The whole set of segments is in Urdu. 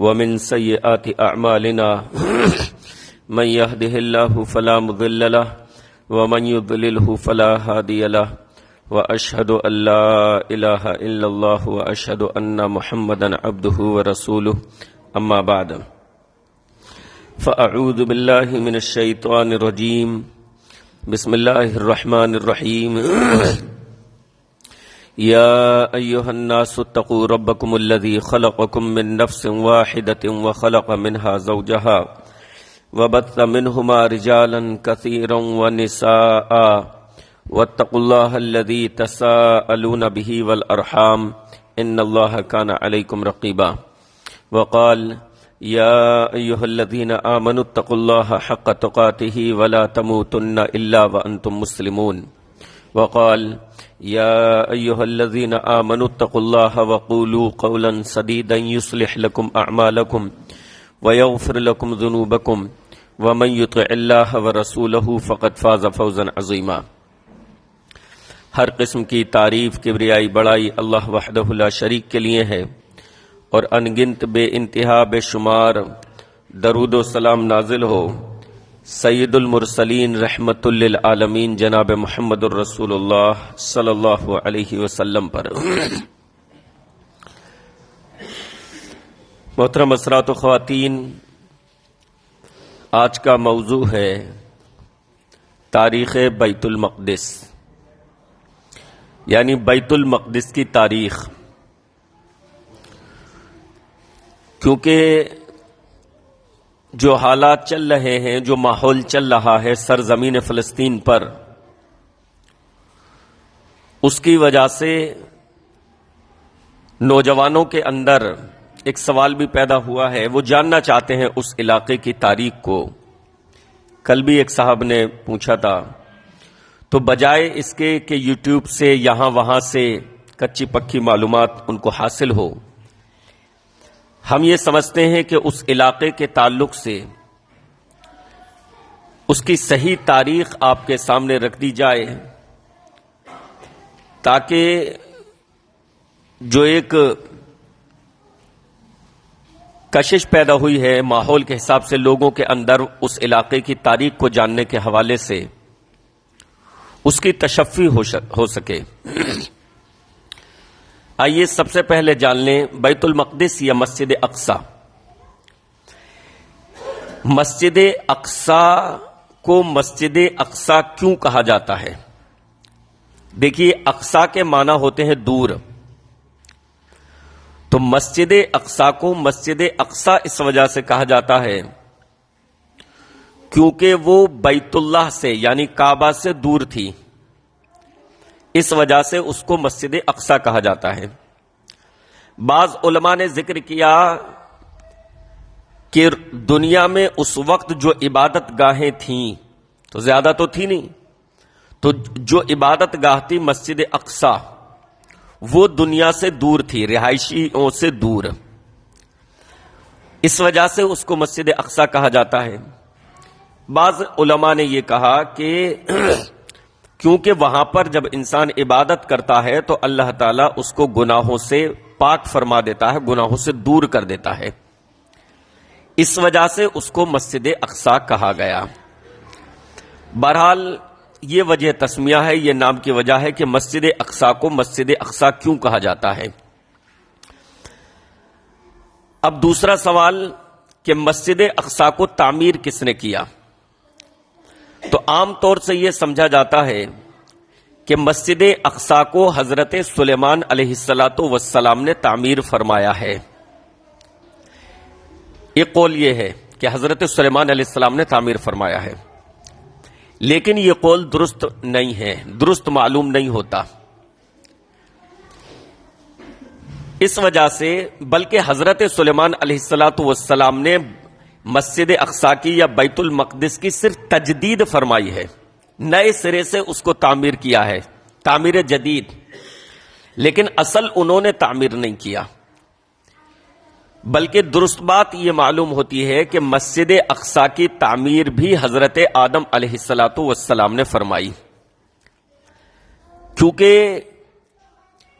ومن سيئات أعمالنا من يهده الله فلا مضل له ومن يضلله فلا هادي له وأشهد أن لا إله إلا الله وأشهد أن محمدا عبده ورسوله أما بعد فأعوذ بالله من الشيطان الرجيم بسم الله الرحمن الرحيم يا أيها الناس اتقوا ربكم الذي خلقكم من نفس واحدة وخلق منها زوجها وبث منهما رجالا كثيرا ونساء واتقوا الله الذي تساءلون به والأرحام إن الله كان عليكم رقيبا وقال يا أيها الذين آمنوا اتقوا الله حق تقاته ولا تموتن إلا وأنتم مسلمون وقال يا أيها الذين آمنوا اتقوا الله وقولوا قولا سديدا يصلح لكم أعمالكم ويغفر لكم ذنوبكم ومن يطع الله ورسوله فقد فاز فوزا عظيما۔ ہر قسم کی تعریف، کبریائی، بڑائی اللہ وحدہ لا شریک کے لیے ہے، اور انگنت بے انتہا بے شمار درود و سلام نازل ہو سید المرسلین رحمت للعالمین جناب محمد الرسول اللہ صلی اللہ علیہ وسلم پر۔ محترم حضرات و خواتین، آج کا موضوع ہے تاریخ بیت المقدس، یعنی بیت المقدس کی تاریخ۔ کیونکہ جو حالات چل رہے ہیں، جو ماحول چل رہا ہے سرزمین فلسطین پر، اس کی وجہ سے نوجوانوں کے اندر ایک سوال بھی پیدا ہوا ہے، وہ جاننا چاہتے ہیں اس علاقے کی تاریخ کو۔ کل بھی ایک صاحب نے پوچھا تھا، تو بجائے اس کے کہ یوٹیوب سے یہاں وہاں سے کچی پکی معلومات ان کو حاصل ہو، ہم یہ سمجھتے ہیں کہ اس علاقے کے تعلق سے اس کی صحیح تاریخ آپ کے سامنے رکھ دی جائے، تاکہ جو ایک کشش پیدا ہوئی ہے ماحول کے حساب سے لوگوں کے اندر اس علاقے کی تاریخ کو جاننے کے حوالے سے، اس کی تشفی ہو سکے۔ آئیے سب سے پہلے جان لیں بیت المقدس یا مسجد اقصی۔ مسجد اقصی کو مسجد اقصی کیوں کہا جاتا ہے؟ دیکھیے، اقصی کے معنی ہوتے ہیں دور، تو مسجد اقصی کو مسجد اقصی اس وجہ سے کہا جاتا ہے کیونکہ وہ بیت اللہ سے یعنی کعبہ سے دور تھی، اس وجہ سے اس کو مسجد اقصی کہا جاتا ہے۔ بعض علماء نے ذکر کیا کہ دنیا میں اس وقت جو عبادت گاہیں تھیں، تو زیادہ تو تھی نہیں، تو جو عبادت گاہ تھی مسجد اقصی، وہ دنیا سے دور تھی، رہائشیوں سے دور، اس وجہ سے اس کو مسجد اقصی کہا جاتا ہے۔ بعض علماء نے یہ کہا کہ کیونکہ وہاں پر جب انسان عبادت کرتا ہے تو اللہ تعالیٰ اس کو گناہوں سے پاک فرما دیتا ہے، گناہوں سے دور کر دیتا ہے، اس وجہ سے اس کو مسجد اقصی کہا گیا۔ بہرحال یہ وجہ تسمیہ ہے، یہ نام کی وجہ ہے کہ مسجد اقصی کو مسجد اقصی کیوں کہا جاتا ہے۔ اب دوسرا سوال کہ مسجد اقصی کو تعمیر کس نے کیا؟ تو عام طور سے یہ سمجھا جاتا ہے کہ مسجد اقصی کو حضرت سلیمان علیہ السلام نے تعمیر فرمایا ہے۔ ایک قول یہ ہے کہ حضرت سلیمان علیہ السلام نے تعمیر فرمایا ہے، لیکن یہ قول درست نہیں ہے، درست معلوم نہیں ہوتا، اس وجہ سے بلکہ حضرت سلیمان علیہ السلام نے مسجد اقصی کی یا بیت المقدس کی صرف تجدید فرمائی ہے، نئے سرے سے اس کو تعمیر کیا ہے، تعمیر جدید، لیکن اصل انہوں نے تعمیر نہیں کیا۔ بلکہ درست بات یہ معلوم ہوتی ہے کہ مسجد اقصی کی تعمیر بھی حضرت آدم علیہ السلام نے فرمائی، کیونکہ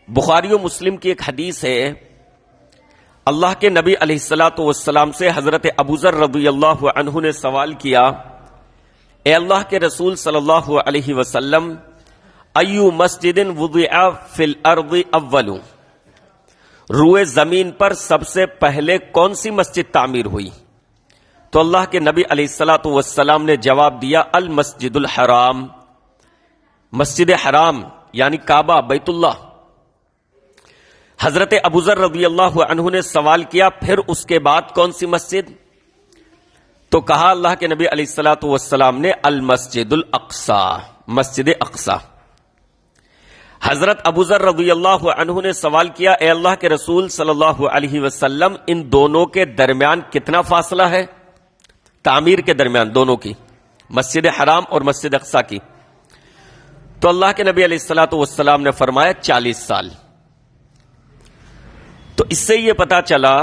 بخاری و مسلم کی ایک حدیث ہے، اللہ کے نبی علیہ الصلوۃ والسلام سے حضرت ابوذر رضی اللہ عنہ نے سوال کیا، اے اللہ کے رسول صلی اللہ علیہ وسلم، ایو مسجد وضع فی الارض اول، روئے زمین پر سب سے پہلے کون سی مسجد تعمیر ہوئی؟ تو اللہ کے نبی علیہ الصلوۃ والسلام نے جواب دیا، المسجد الحرام، مسجد حرام یعنی کعبہ، بیت اللہ۔ حضرت ابوذر رضی اللہ عنہ نے سوال کیا، پھر اس کے بعد کون سی مسجد؟ تو کہا اللہ کے نبی علیہ الصلوۃ والسلام نے، المسجد الاقصی، مسجد اقصی۔ حضرت ابوذر رضی اللہ عنہ نے سوال کیا، اے اللہ کے رسول صلی اللہ علیہ وسلم، ان دونوں کے درمیان کتنا فاصلہ ہے؟ تعمیر کے درمیان دونوں کی، مسجد حرام اور مسجد اقصی کی۔ تو اللہ کے نبی علیہ الصلوۃ والسلام نے فرمایا 40 سال۔ تو اس سے یہ پتا چلا،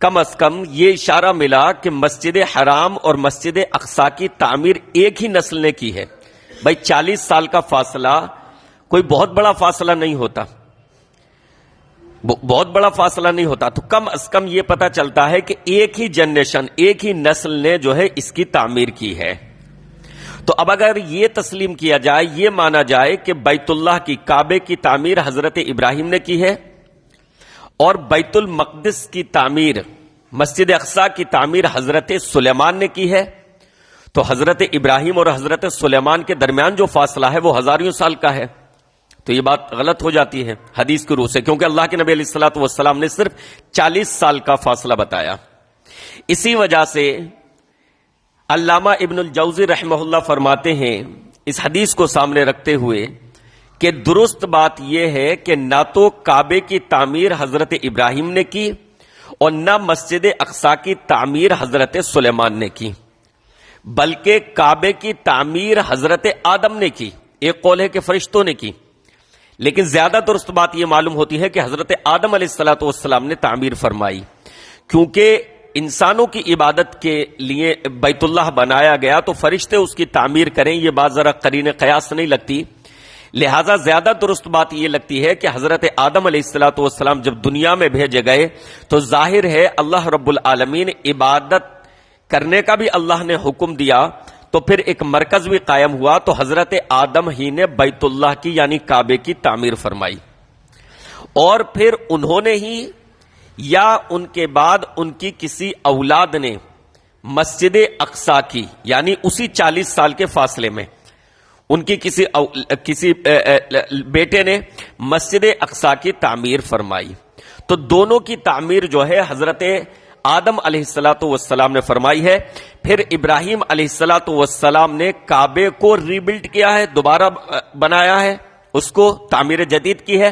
کم از کم یہ اشارہ ملا کہ مسجد حرام اور مسجد اقصی کی تعمیر ایک ہی نسل نے کی ہے۔ بھائی 40 سال کا فاصلہ کوئی بہت بڑا فاصلہ نہیں ہوتا، بہت بڑا فاصلہ نہیں ہوتا، تو کم از کم یہ پتا چلتا ہے کہ ایک ہی جنریشن، ایک ہی نسل نے جو ہے اس کی تعمیر کی ہے۔ تو اب اگر یہ تسلیم کیا جائے، یہ مانا جائے کہ بیت اللہ کی، کعبے کی تعمیر حضرت ابراہیم نے کی ہے، اور بیت المقدس کی تعمیر، مسجد اقصی کی تعمیر حضرت سلیمان نے کی ہے، تو حضرت ابراہیم اور حضرت سلیمان کے درمیان جو فاصلہ ہے وہ ہزاریوں سال کا ہے۔ تو یہ بات غلط ہو جاتی ہے حدیث کی روح سے، کیونکہ اللہ کے نبی علیہ الصلوۃ والسلام نے صرف 40 سال کا فاصلہ بتایا۔ اسی وجہ سے علامہ ابن الجوزی رحمہ اللہ فرماتے ہیں، اس حدیث کو سامنے رکھتے ہوئے، کہ درست بات یہ ہے کہ نہ تو کعبے کی تعمیر حضرت ابراہیم نے کی اور نہ مسجد اقصی کی تعمیر حضرت سلیمان نے کی، بلکہ کعبے کی تعمیر حضرت آدم نے کی۔ ایک قول ہے کہ فرشتوں نے کی، لیکن زیادہ درست بات یہ معلوم ہوتی ہے کہ حضرت آدم علیہ الصلوۃ والسلام نے تعمیر فرمائی، کیونکہ انسانوں کی عبادت کے لیے بیت اللہ بنایا گیا، تو فرشتے اس کی تعمیر کریں، یہ بات ذرا قرین قیاس نہیں لگتی۔ لہذا زیادہ درست بات یہ لگتی ہے کہ حضرت آدم علیہ الصلوۃ والسلام جب دنیا میں بھیجے گئے تو ظاہر ہے اللہ رب العالمین عبادت کرنے کا بھی اللہ نے حکم دیا، تو پھر ایک مرکز بھی قائم ہوا، تو حضرت آدم ہی نے بیت اللہ کی یعنی کعبے کی تعمیر فرمائی، اور پھر انہوں نے ہی یا ان کے بعد ان کی کسی اولاد نے مسجد اقصی کی، یعنی اسی 40 سال کے فاصلے میں ان کی کسی بیٹے نے مسجد اقصی کی تعمیر فرمائی۔ تو دونوں کی تعمیر جو ہے حضرت آدم علیہ الصلوۃ والسلام نے فرمائی ہے، پھر ابراہیم علیہ الصلوۃ والسلام نے کعبے کو ری بلڈ کیا ہے، دوبارہ بنایا ہے، اس کو تعمیر جدید کی ہے،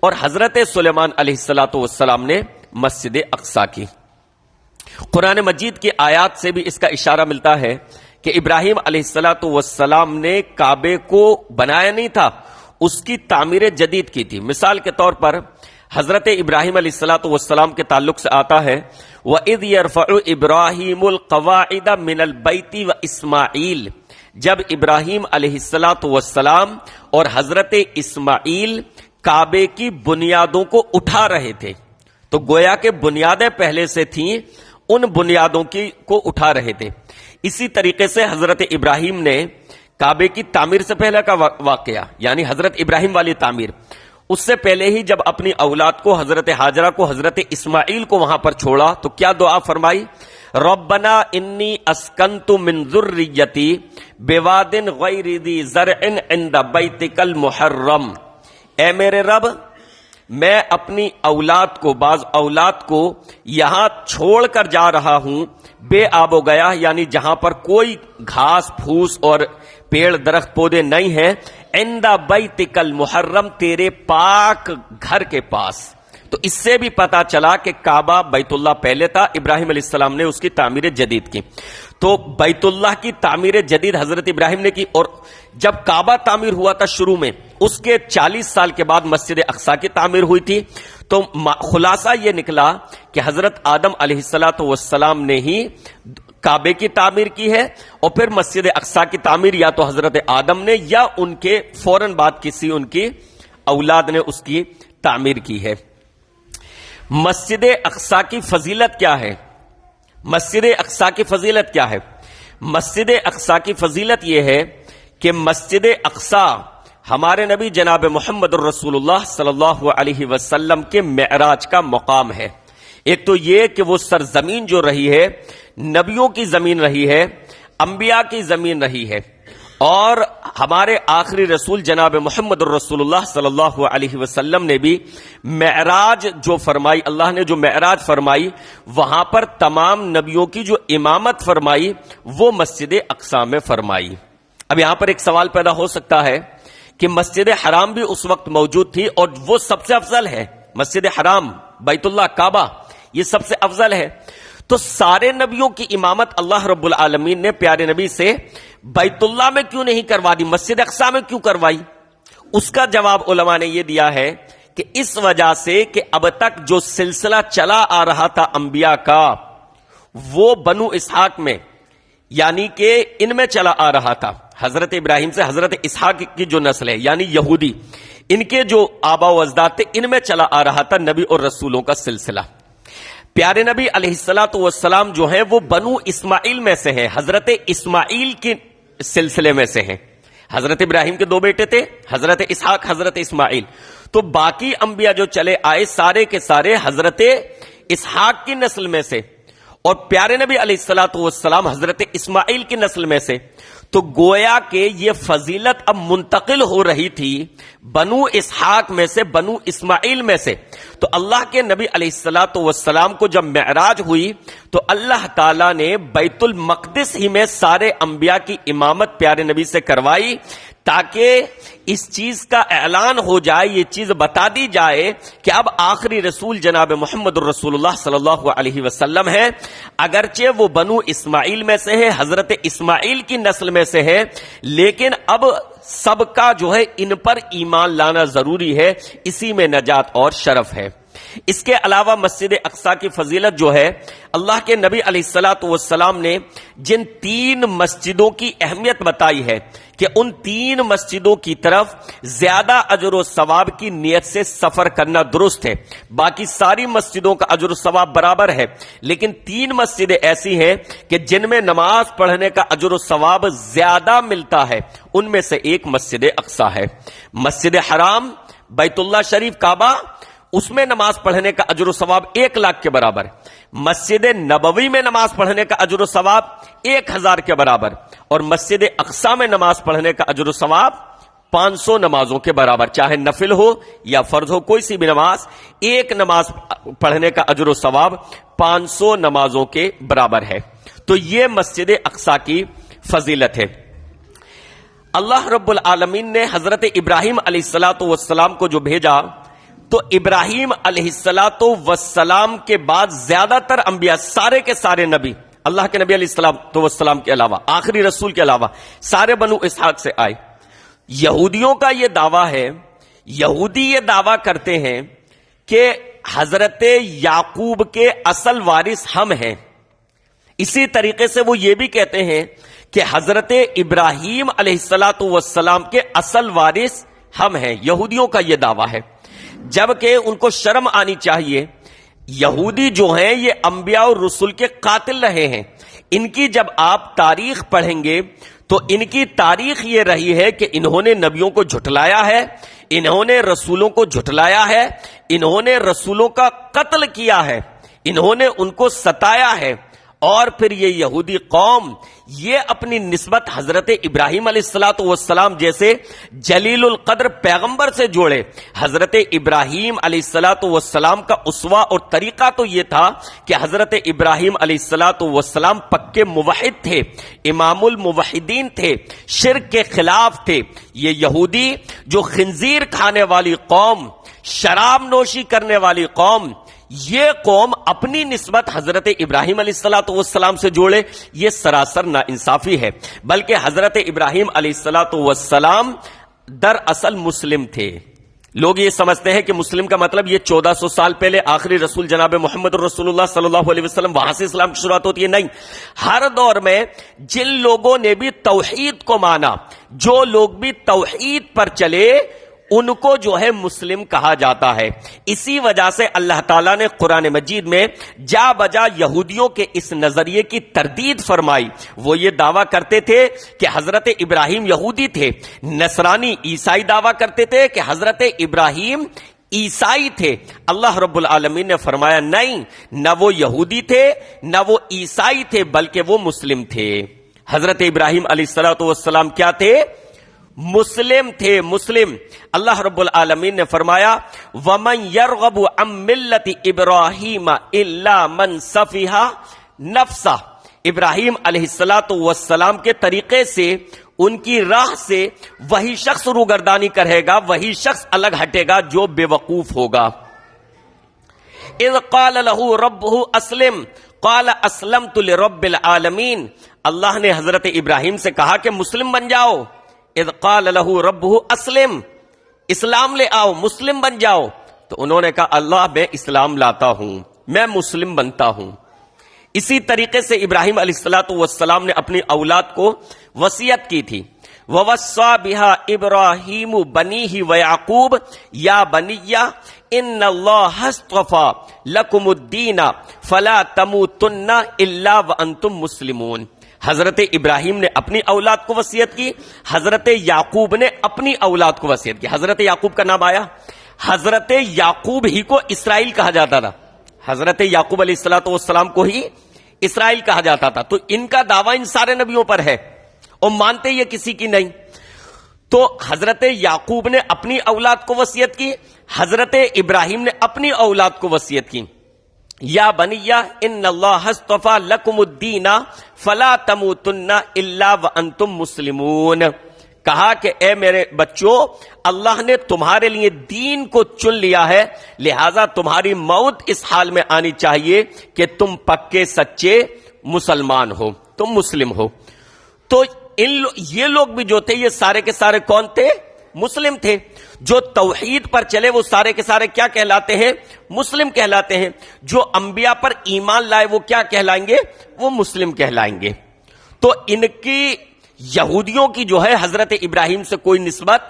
اور حضرت سلیمان علیہ الصلوۃ والسلام نے مسجد اقصی کی۔ قرآن مجید کی آیات سے بھی اس کا اشارہ ملتا ہے کہ ابراہیم علیہ الصلوۃ والسلام نے کعبے کو بنایا نہیں تھا، اس کی تعمیر جدید کی تھی۔ مثال کے طور پر حضرت ابراہیم علیہ الصلوۃ والسلام کے تعلق سے آتا ہے، وَإِذْ يَرْفَعُ إِبْرَاهِيمُ الْقَوَاعِدَ مِنَ الْبَيْتِ وَإِسْمَاعِيلُ، جب ابراہیم علیہ الصلوۃ والسلام اور حضرت اسماعیل کعبے کی بنیادوں کو اٹھا رہے تھے، تو گویا کہ بنیادیں پہلے سے تھیں، ان بنیادوں کو اٹھا رہے تھے۔ اسی طریقے سے حضرت ابراہیم نے کعبے کی تعمیر سے پہلے کا واقعہ، یعنی حضرت ابراہیم والی تعمیر، اس سے پہلے ہی جب اپنی اولاد کو، حضرت ہاجرہ کو، حضرت اسماعیل کو وہاں پر چھوڑا تو کیا دعا فرمائی؟ ربنا انی اسکنت من ذریتی بواد غیر ذی زرع عند بیتک المحرم، اے میرے رب، میں اپنی اولاد کو، بعض اولاد کو یہاں چھوڑ کر جا رہا ہوں بے آب و گیا، یعنی جہاں پر کوئی گھاس پھوس اور پیڑ درخت پودے نہیں ہیں، عند بیتک المحرم، تیرے پاک گھر کے پاس۔ تو اس سے بھی پتا چلا کہ کعبہ بیت اللہ پہلے تھا، ابراہیم علیہ السلام نے اس کی تعمیر جدید کی۔ تو بیت اللہ کی تعمیر جدید حضرت ابراہیم نے کی، اور جب کعبہ تعمیر ہوا تھا شروع میں، اس کے 40 سال کے بعد مسجد اقصی کی تعمیر ہوئی تھی۔ تو خلاصہ یہ نکلا کہ حضرت آدم علیہ الصلوۃ والسلام نے ہی کعبے کی تعمیر کی ہے، اور پھر مسجد اقصی کی تعمیر یا تو حضرت آدم نے یا ان کے فوراً بعد کسی ان کی اولاد نے اس کی تعمیر کی ہے۔ مسجد اقصی کی فضیلت کیا ہے؟ مسجد اقصی کی فضیلت کیا ہے؟ مسجد اقصی کی فضیلت یہ ہے کہ مسجد اقصی ہمارے نبی جناب محمد الرسول اللہ صلی اللہ علیہ وسلم کے معراج کا مقام ہے۔ ایک تو یہ کہ وہ سرزمین جو رہی ہے نبیوں کی زمین رہی ہے، انبیاء کی زمین رہی ہے، اور ہمارے آخری رسول جناب محمد الرسول اللہ صلی اللہ علیہ وسلم نے بھی معراج جو فرمائی، اللہ نے جو معراج فرمائی وہاں پر تمام نبیوں کی جو امامت فرمائی وہ مسجد اقصی میں فرمائی۔ اب یہاں پر ایک سوال پیدا ہو سکتا ہے کہ مسجد حرام بھی اس وقت موجود تھی اور وہ سب سے افضل ہے، مسجد حرام، بیت اللہ، کعبہ، یہ سب سے افضل ہے، تو سارے نبیوں کی امامت اللہ رب العالمین نے پیارے نبی سے بیت اللہ میں کیوں نہیں کروا دی، مسجد اقصی میں کیوں کروائی؟ اس کا جواب علماء نے یہ دیا ہے کہ اس وجہ سے کہ اب تک جو سلسلہ چلا آ رہا تھا انبیاء کا وہ بنو اسحاق میں، یعنی کہ ان میں چلا آ رہا تھا، حضرت ابراہیم سے حضرت اسحاق کی جو نسل ہے یعنی یہودی، ان کے جو آبا و اجداد تھے ان میں چلا آ رہا تھا نبی اور رسولوں کا سلسلہ۔ پیارے نبی علیہ الصلوۃ والسلام جو ہیں وہ بنو اسماعیل میں سے ہیں، حضرت اسماعیل کے سلسلے میں سے ہیں۔ حضرت ابراہیم کے دو بیٹے تھے، حضرت اسحاق، حضرت اسماعیل، تو باقی انبیاء جو چلے آئے سارے کے سارے حضرت اسحاق کی نسل میں سے، اور پیارے نبی علیہ الصلوۃ والسلام حضرت اسماعیل کی نسل میں سے، تو گویا کہ یہ فضیلت اب منتقل ہو رہی تھی بنو اسحاق میں سے بنو اسماعیل میں سے۔ تو اللہ کے نبی علیہ الصلوۃ والسلام کو جب معراج ہوئی تو اللہ تعالیٰ نے بیت المقدس ہی میں سارے انبیاء کی امامت پیارے نبی سے کروائی، تاکہ اس چیز کا اعلان ہو جائے، یہ چیز بتا دی جائے کہ اب آخری رسول جناب محمد الرسول اللہ صلی اللہ علیہ وسلم ہے، اگرچہ وہ بنو اسماعیل میں سے ہے، حضرت اسماعیل کی نسل میں سے ہے، لیکن اب سب کا جو ہے ان پر ایمان لانا ضروری ہے، اسی میں نجات اور شرف ہے۔ اس کے علاوہ مسجد اقصی کی فضیلت جو ہے، اللہ کے نبی علیہ الصلوۃ والسلام نے جن 3 مسجدوں کی اہمیت بتائی ہے کہ ان 3 مسجدوں کی طرف زیادہ اجر و ثواب کی نیت سے سفر کرنا درست ہے، باقی ساری مسجدوں کا اجر و ثواب برابر ہے، لیکن 3 مسجدیں ایسی ہیں کہ جن میں نماز پڑھنے کا اجر و ثواب زیادہ ملتا ہے، ان میں سے ایک مسجد اقصی ہے۔ مسجد حرام، بیت اللہ شریف، کعبہ، اس میں نماز پڑھنے کا اجر و ثواب 1,00,000 کے برابر، مسجد نبوی میں نماز پڑھنے کا اجر و ثواب 1,000 کے برابر، اور مسجد اقصی میں نماز پڑھنے کا اجر و ثواب 500 نمازوں کے برابر، چاہے نفل ہو یا فرض ہو، کوئی سی بھی نماز، ایک نماز پڑھنے کا اجر و ثواب 500 نمازوں کے برابر ہے۔ تو یہ مسجد اقصی کی فضیلت ہے۔ اللہ رب العالمین نے حضرت ابراہیم علیہ الصلوۃ والسلام کو جو بھیجا، تو ابراہیم علیہ الصلوۃ والسلام کے بعد زیادہ تر انبیاء، سارے کے سارے نبی، اللہ کے نبی علیہ الصلوۃ والسلام کے علاوہ، آخری رسول کے علاوہ، سارے بنو اسحاق سے آئے۔ یہودیوں کا یہ دعویٰ ہے، یہودی یہ دعویٰ کرتے ہیں کہ حضرت یعقوب کے اصل وارث ہم ہیں، اسی طریقے سے وہ یہ بھی کہتے ہیں کہ حضرت ابراہیم علیہ الصلوۃ والسلام کے اصل وارث ہم ہیں، یہودیوں کا یہ دعویٰ ہے، جبکہ ان کو شرم آنی چاہیے۔ یہودی جو ہیں یہ انبیاء اور رسول کے قاتل رہے ہیں، ان کی جب آپ تاریخ پڑھیں گے تو ان کی تاریخ یہ رہی ہے کہ انہوں نے نبیوں کو جھٹلایا ہے، انہوں نے رسولوں کو جھٹلایا ہے، انہوں نے رسولوں کا قتل کیا ہے، انہوں نے ان کو ستایا ہے، اور پھر یہ یہودی قوم یہ اپنی نسبت حضرت ابراہیم علیہ الصلوۃ والسلام جیسے جلیل القدر پیغمبر سے جوڑے۔ حضرت ابراہیم علیہ الصلوۃ والسلام کا اسوہ اور طریقہ تو یہ تھا کہ حضرت ابراہیم علیہ الصلوۃ والسلام پکے موحد تھے، امام الموحدین تھے، شرک کے خلاف تھے۔ یہ یہودی جو خنزیر کھانے والی قوم، شراب نوشی کرنے والی قوم، یہ قوم اپنی نسبت حضرت ابراہیم علیہ الصلوۃ والسلام سے جوڑے، یہ سراسر ناانصافی ہے۔ بلکہ حضرت ابراہیم علیہ الصلوۃ والسلام دراصل مسلم تھے۔ لوگ یہ سمجھتے ہیں کہ مسلم کا مطلب یہ 1400 سال پہلے آخری رسول جناب محمد الرسول اللہ صلی اللہ علیہ وسلم وہاں سے اسلام کی شروعات ہوتی ہے، نہیں، ہر دور میں جن لوگوں نے بھی توحید کو مانا، جو لوگ بھی توحید پر چلے، ان کو جو ہے مسلم کہا جاتا ہے۔ اسی وجہ سے اللہ تعالیٰ نے قرآن مجید میں جا بجا یہودیوں کے اس نظریے کی تردید فرمائی۔ وہ یہ دعویٰ کرتے تھے کہ حضرت ابراہیم یہودی تھے، نصرانی عیسائی دعویٰ کرتے تھے کہ حضرت ابراہیم عیسائی تھے۔ اللہ رب العالمین نے فرمایا نہیں، نہ وہ یہودی تھے نہ وہ عیسائی تھے، بلکہ وہ مسلم تھے۔ حضرت ابراہیم علیہ السلام کیا تھے؟ مسلم تھے، مسلم۔ اللہ رب العالمین نے فرمایا وَمَن يَرْغَبُ عَن مِّلَّةِ إِبْرَاهِيمَ إِلَّا مَن سَفِهَ نَفْسَهُ، ابراہیم علیہ السلام کے طریقے سے، ان کی راہ سے وہی شخص روگردانی کرے گا، وہی شخص الگ ہٹے گا جو بے وقوف ہوگا۔ اذ قال له ربه اسلم قال اسلمت لرب العالمین، اللہ نے حضرت ابراہیم سے کہا کہ مسلم بن جاؤ۔ اذ قال له ربه اسلم، اسلام لے آؤ، مسلم بن جاؤ۔ تو انہوں نے کہا اللہ میں اسلام لاتا ہوں، میں مسلم بنتا ہوں۔ اسی طریقے سے ابراہیم علیہ السلام نے اپنی اولاد کو وصیت کی تھی، وَوَصَّى بِهَا إِبْرَاهِيمُ بَنِيهِ وَيَعْقُوبَ يَا بَنِيَّ إِنَّ اللَّهَ اصْطَفَى لَكُمُ الدِّينَ فَلَا تَمُوتُنَّ إِلَّا وَأَنْتُمْ مُسْلِمُونَ۔ حضرت ابراہیم نے اپنی اولاد کو وصیت کی، حضرت یعقوب نے اپنی اولاد کو وصیت کی۔ حضرت یعقوب کا نام آیا، حضرت یعقوب ہی کو اسرائیل کہا جاتا تھا، حضرت یعقوب علیہ السلام کو ہی اسرائیل کہا جاتا تھا۔ تو ان کا دعویٰ ان سارے نبیوں پر ہے اور مانتے یہ کسی کی نہیں۔ تو حضرت یعقوب نے اپنی اولاد کو وصیت کی، حضرت ابراہیم نے اپنی اولاد کو وصیت کی، یا بنیہ ان اللہ اصطفیٰ لکم الدین فلا تموتن الا وانتم مسلمون، کہا کہ اے میرے بچوں، اللہ نے تمہارے لیے دین کو چن لیا ہے، لہذا تمہاری موت اس حال میں آنی چاہیے کہ تم پکے سچے مسلمان ہو، تم مسلم ہو۔ تو یہ لوگ بھی جو تھے یہ سارے کے سارے کون تھے؟ مسلم تھے۔ جو توحید پر چلے وہ سارے کے سارے کیا کہلاتے ہیں؟ مسلم کہلاتے ہیں۔ جو انبیاء پر ایمان لائے وہ کیا کہلائیں گے؟ وہ مسلم کہلائیں گے۔ تو ان کی یہودیوں کی جو ہے حضرت ابراہیم سے کوئی نسبت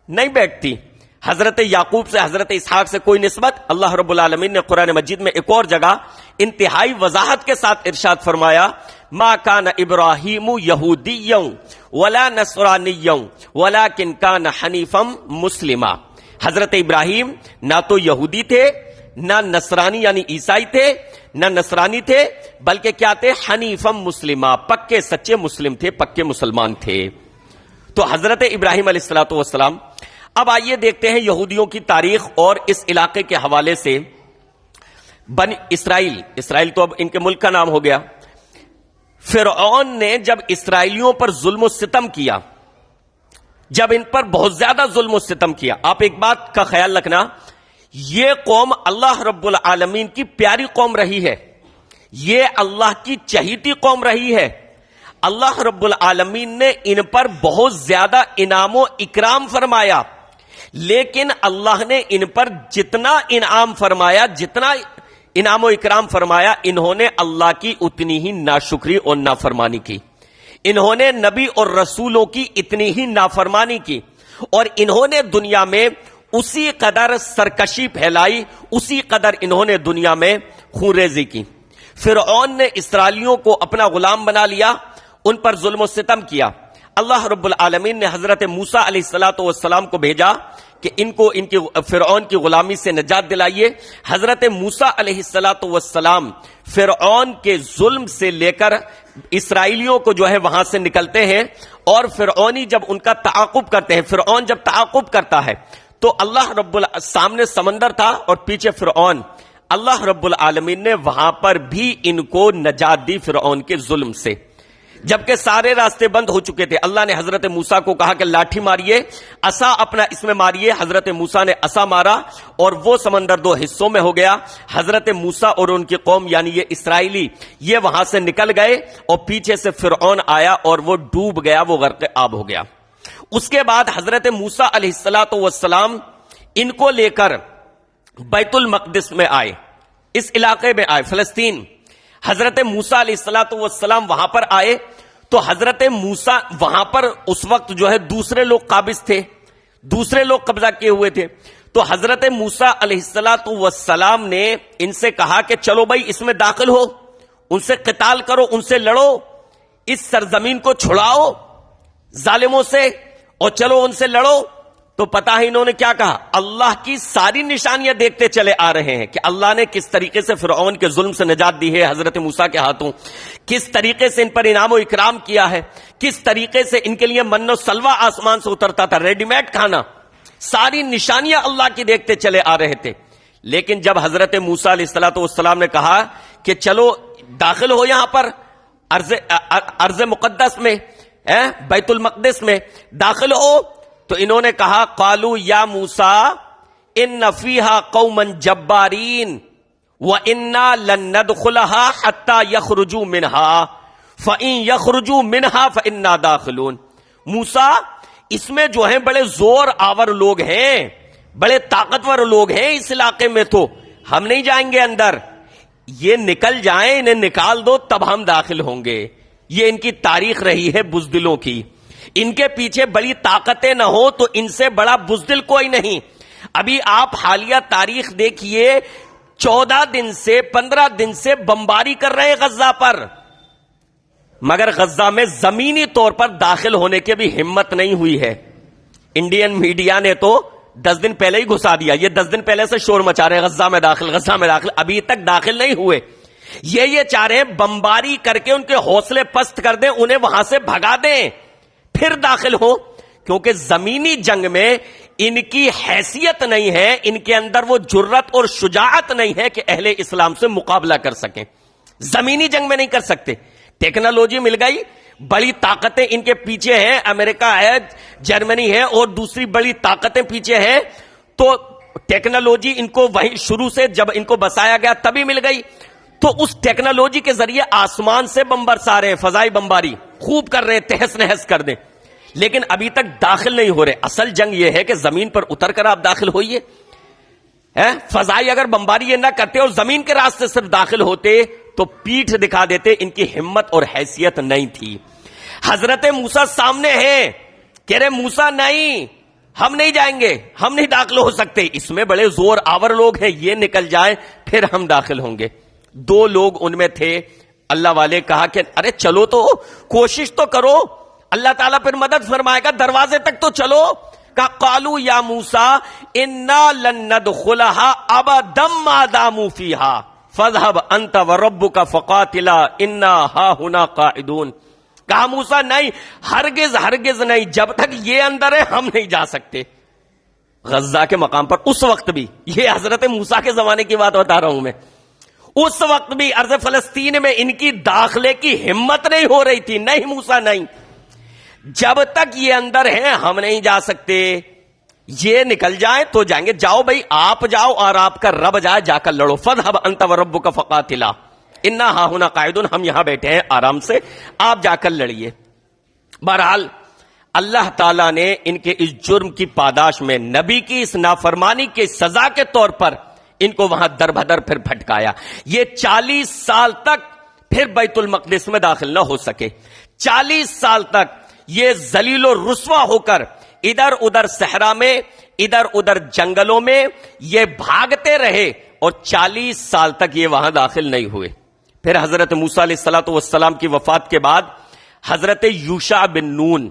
نہیں بیٹھتی، حضرت یعقوب سے، حضرت اسحاق سے کوئی نسبت۔ اللہ رب العالمین نے قرآن مجید میں ایک اور جگہ انتہائی وضاحت کے ساتھ ارشاد فرمایا ما کان ابراہیم یہودیا ولا نصرانیا ولکن کان حنیفا مسلما، حضرت ابراہیم نہ تو یہودی تھے، نہ نصرانی یعنی عیسائی تھے، نہ نصرانی تھے، بلکہ کیا تھے؟ حنیفا مسلما، پکے سچے مسلم تھے، پکے مسلمان تھے۔ تو حضرت ابراہیم علیہ السلام۔ اب آئیے دیکھتے ہیں یہودیوں کی تاریخ اور اس علاقے کے حوالے سے بنی اسرائیل تو اب ان کے ملک کا نام ہو گیا۔ فرعون نے جب اسرائیلیوں پر ظلم و ستم کیا، جب ان پر بہت زیادہ ظلم و ستم کیا، آپ ایک بات کا خیال رکھنا، یہ قوم اللہ رب العالمین کی پیاری قوم رہی ہے، یہ اللہ کی چہیتی قوم رہی ہے۔ اللہ رب العالمین نے ان پر بہت زیادہ انعام و اکرام فرمایا، لیکن اللہ نے ان پر جتنا انعام فرمایا، جتنا انعام و اکرام فرمایا، انہوں نے اللہ کی اتنی ہی ناشکری اور نافرمانی کی، انہوں نے نبی اور رسولوں کی اتنی ہی نافرمانی کی، اور انہوں نے دنیا میں اسی قدر سرکشی پھیلائی، اسی قدر انہوں نے دنیا میں خونریزی کی۔ فرعون نے اسرائیلیوں کو اپنا غلام بنا لیا، ان پر ظلم و ستم کیا۔ اللہ رب العالمین نے حضرت موسیٰ علیہ السلام کو بھیجا کہ ان کو ان کی فرعون کی غلامی سے نجات دلائیے۔ حضرت موسیٰ علیہ السلام فرعون کے ظلم سے لے کر اسرائیلیوں کو جو ہے وہاں سے نکلتے ہیں، اور فرعونی جب ان کا تعاقب کرتے ہیں، فرعون جب تعاقب کرتا ہے تو اللہ سامنے سمندر تھا اور پیچھے فرعون، اللہ رب العالمین نے وہاں پر بھی ان کو نجات دی فرعون کے ظلم سے۔ جبکہ سارے راستے بند ہو چکے تھے، اللہ نے حضرت موسیٰ کو کہا کہ لاٹھی ماریے، عصا اپنا اس میں ماریے۔ حضرت موسیٰ نے عصا مارا اور وہ سمندر دو حصوں میں ہو گیا۔ حضرت موسیٰ اور ان کی قوم یعنی یہ اسرائیلی یہ وہاں سے نکل گئے، اور پیچھے سے فرعون آیا اور وہ ڈوب گیا، وہ غرق آب ہو گیا۔ اس کے بعد حضرت موسیٰ علیہ السلام ان کو لے کر بیت المقدس میں آئے، اس علاقے میں آئے، فلسطین۔ حضرت موسیٰ علیہ السلام وہاں پر آئے تو حضرت موسیٰ وہاں پر اس وقت جو ہے دوسرے لوگ قابض تھے، دوسرے لوگ قبضہ کیے ہوئے تھے. تو حضرت موسیٰ علیہ السلام نے ان سے کہا کہ چلو بھائی اس میں داخل ہو, ان سے قتال کرو, ان سے لڑو, اس سرزمین کو چھڑاؤ ظالموں سے, اور چلو ان سے لڑو. تو پتہ ہے انہوں نے کیا کہا؟ اللہ کی ساری نشانیاں دیکھتے چلے آ رہے ہیں کہ اللہ نے کس طریقے سے فرعون کے ظلم سے نجات دی ہے حضرت موسیٰ کے ہاتھوں, کس طریقے سے ان پر انعام و اکرام کیا ہے, کس طریقے سے ان کے لیے من و سلوہ آسمان سے اترتا تھا, ریڈی میڈ کھانا. ساری نشانیاں اللہ کی دیکھتے چلے آ رہے تھے. لیکن جب حضرت موسیٰ علیہ السلام نے کہا کہ چلو داخل ہو یہاں پر ارض مقدس میں, بیت المقدس میں داخل ہو, تو انہوں نے کہا قالوا یا موسیٰ ان فیہا قوما جبارین وَإِنَّا لَن نَّدْخُلَهَا حَتَّى يَخْرُجُوا مِنْهَا فَإِن يَخْرُجُوا مِنْهَا فَإِنَّا دَاخِلُونَ. موسیٰ اس میں جو ہیں بڑے زور آور لوگ ہیں, بڑے طاقتور لوگ ہیں اس علاقے میں, تو ہم نہیں جائیں گے اندر, یہ نکل جائیں, انہیں نکال دو تب ہم داخل ہوں گے. یہ ان کی تاریخ رہی ہے بزدلوں کی. ان کے پیچھے بڑی طاقتیں نہ ہو تو ان سے بڑا بزدل کوئی نہیں. ابھی آپ حالیہ تاریخ دیکھیے, 14 دن سے 15 دن سے بمباری کر رہے ہیں غزہ پر, مگر غزہ میں زمینی طور پر داخل ہونے کی بھی ہمت نہیں ہوئی ہے. انڈین میڈیا نے تو 10 دن پہلے ہی گھسا دیا, یہ 10 دن پہلے سے شور مچا رہے ہیں غزہ میں داخل, غزہ میں داخل, ابھی تک داخل نہیں ہوئے. یہ چاہ رہے ہیں بمباری کر کے ان کے حوصلے پست کر دیں, انہیں وہاں سے بھگا دیں, پھر داخل ہو, کیونکہ زمینی جنگ میں ان کی حیثیت نہیں ہے, ان کے اندر وہ جرت اور شجاعت نہیں ہے کہ اہل اسلام سے مقابلہ کر سکیں. زمینی جنگ میں نہیں کر سکتے. ٹیکنالوجی مل گئی, بڑی طاقتیں ان کے پیچھے ہیں, امریکہ ہے, جرمنی ہے, اور دوسری بڑی طاقتیں پیچھے ہیں, تو ٹیکنالوجی ان کو وہی شروع سے جب ان کو بسایا گیا تبھی مل گئی. تو اس ٹیکنالوجی کے ذریعے آسمان سے بم برسا رہے ہیں, فضائی بمباری خوب کر رہے ہیں, تہس نہس کر دیں, لیکن ابھی تک داخل نہیں ہو رہے. اصل جنگ یہ ہے کہ زمین پر اتر کر آپ داخل ہوئیے. فضائی اگر بمباری یہ نہ کرتے اور زمین کے راستے صرف داخل ہوتے تو پیٹھ دکھا دیتے, ان کی ہمت اور حیثیت نہیں تھی. حضرت موسیٰ سامنے ہیں, کہہ رہے موسیٰ نہیں, ہم نہیں جائیں گے, ہم نہیں داخل ہو سکتے, اس میں بڑے زور آور لوگ ہیں, یہ نکل جائیں پھر ہم داخل ہوں گے. 2 لوگ ان میں تھے اللہ والے, کہا کہ ارے چلو تو کوشش تو کرو, اللہ تعالیٰ پھر مدد فرمائے گا, دروازے تک تو چلو. کہا قالوا یا موسیٰ انا لن ندخلها ابدا ما داموا فیہا فاذهب انت وربک فقاتلا انا ہاہنا قاعدون. کہا موسیٰ نہیں, ہرگز ہرگز نہیں, جب تک یہ اندر ہے ہم نہیں جا سکتے. غزہ کے مقام پر اس وقت بھی, یہ حضرت موسیٰ کے زمانے کی بات بتا رہا ہوں میں, اس وقت بھی ارض فلسطین میں ان کی داخلے کی ہمت نہیں ہو رہی تھی. نہیں موسیٰ نہیں, جب تک یہ اندر ہیں ہم نہیں جا سکتے, یہ نکل جائیں تو جائیں گے. جاؤ بھائی, آپ جاؤ اور آپ کا رب جائے, جا کر لڑو. فاذهب انت وربک فقاتلا انا ہاہنا قاعدون, ہم یہاں بیٹھے ہیں آرام سے, آپ جا کر لڑیے. بہرحال اللہ تعالیٰ نے ان کے اس جرم کی پاداش میں نبی کی اس نافرمانی کی سزا کے طور پر ان کو وہاں در بدر پھر بھٹکایا. یہ 40 سال تک پھر بیت المقدس میں داخل نہ ہو سکے. 40 سال تک یہ ذلیل و رسوا ہو کر ادھر ادھر صحرا میں, ادھر ادھر جنگلوں میں یہ بھاگتے رہے, اور 40 سال تک یہ وہاں داخل نہیں ہوئے. پھر حضرت موسیٰ علیہ السلام کی وفات کے بعد حضرت یوشع بن نون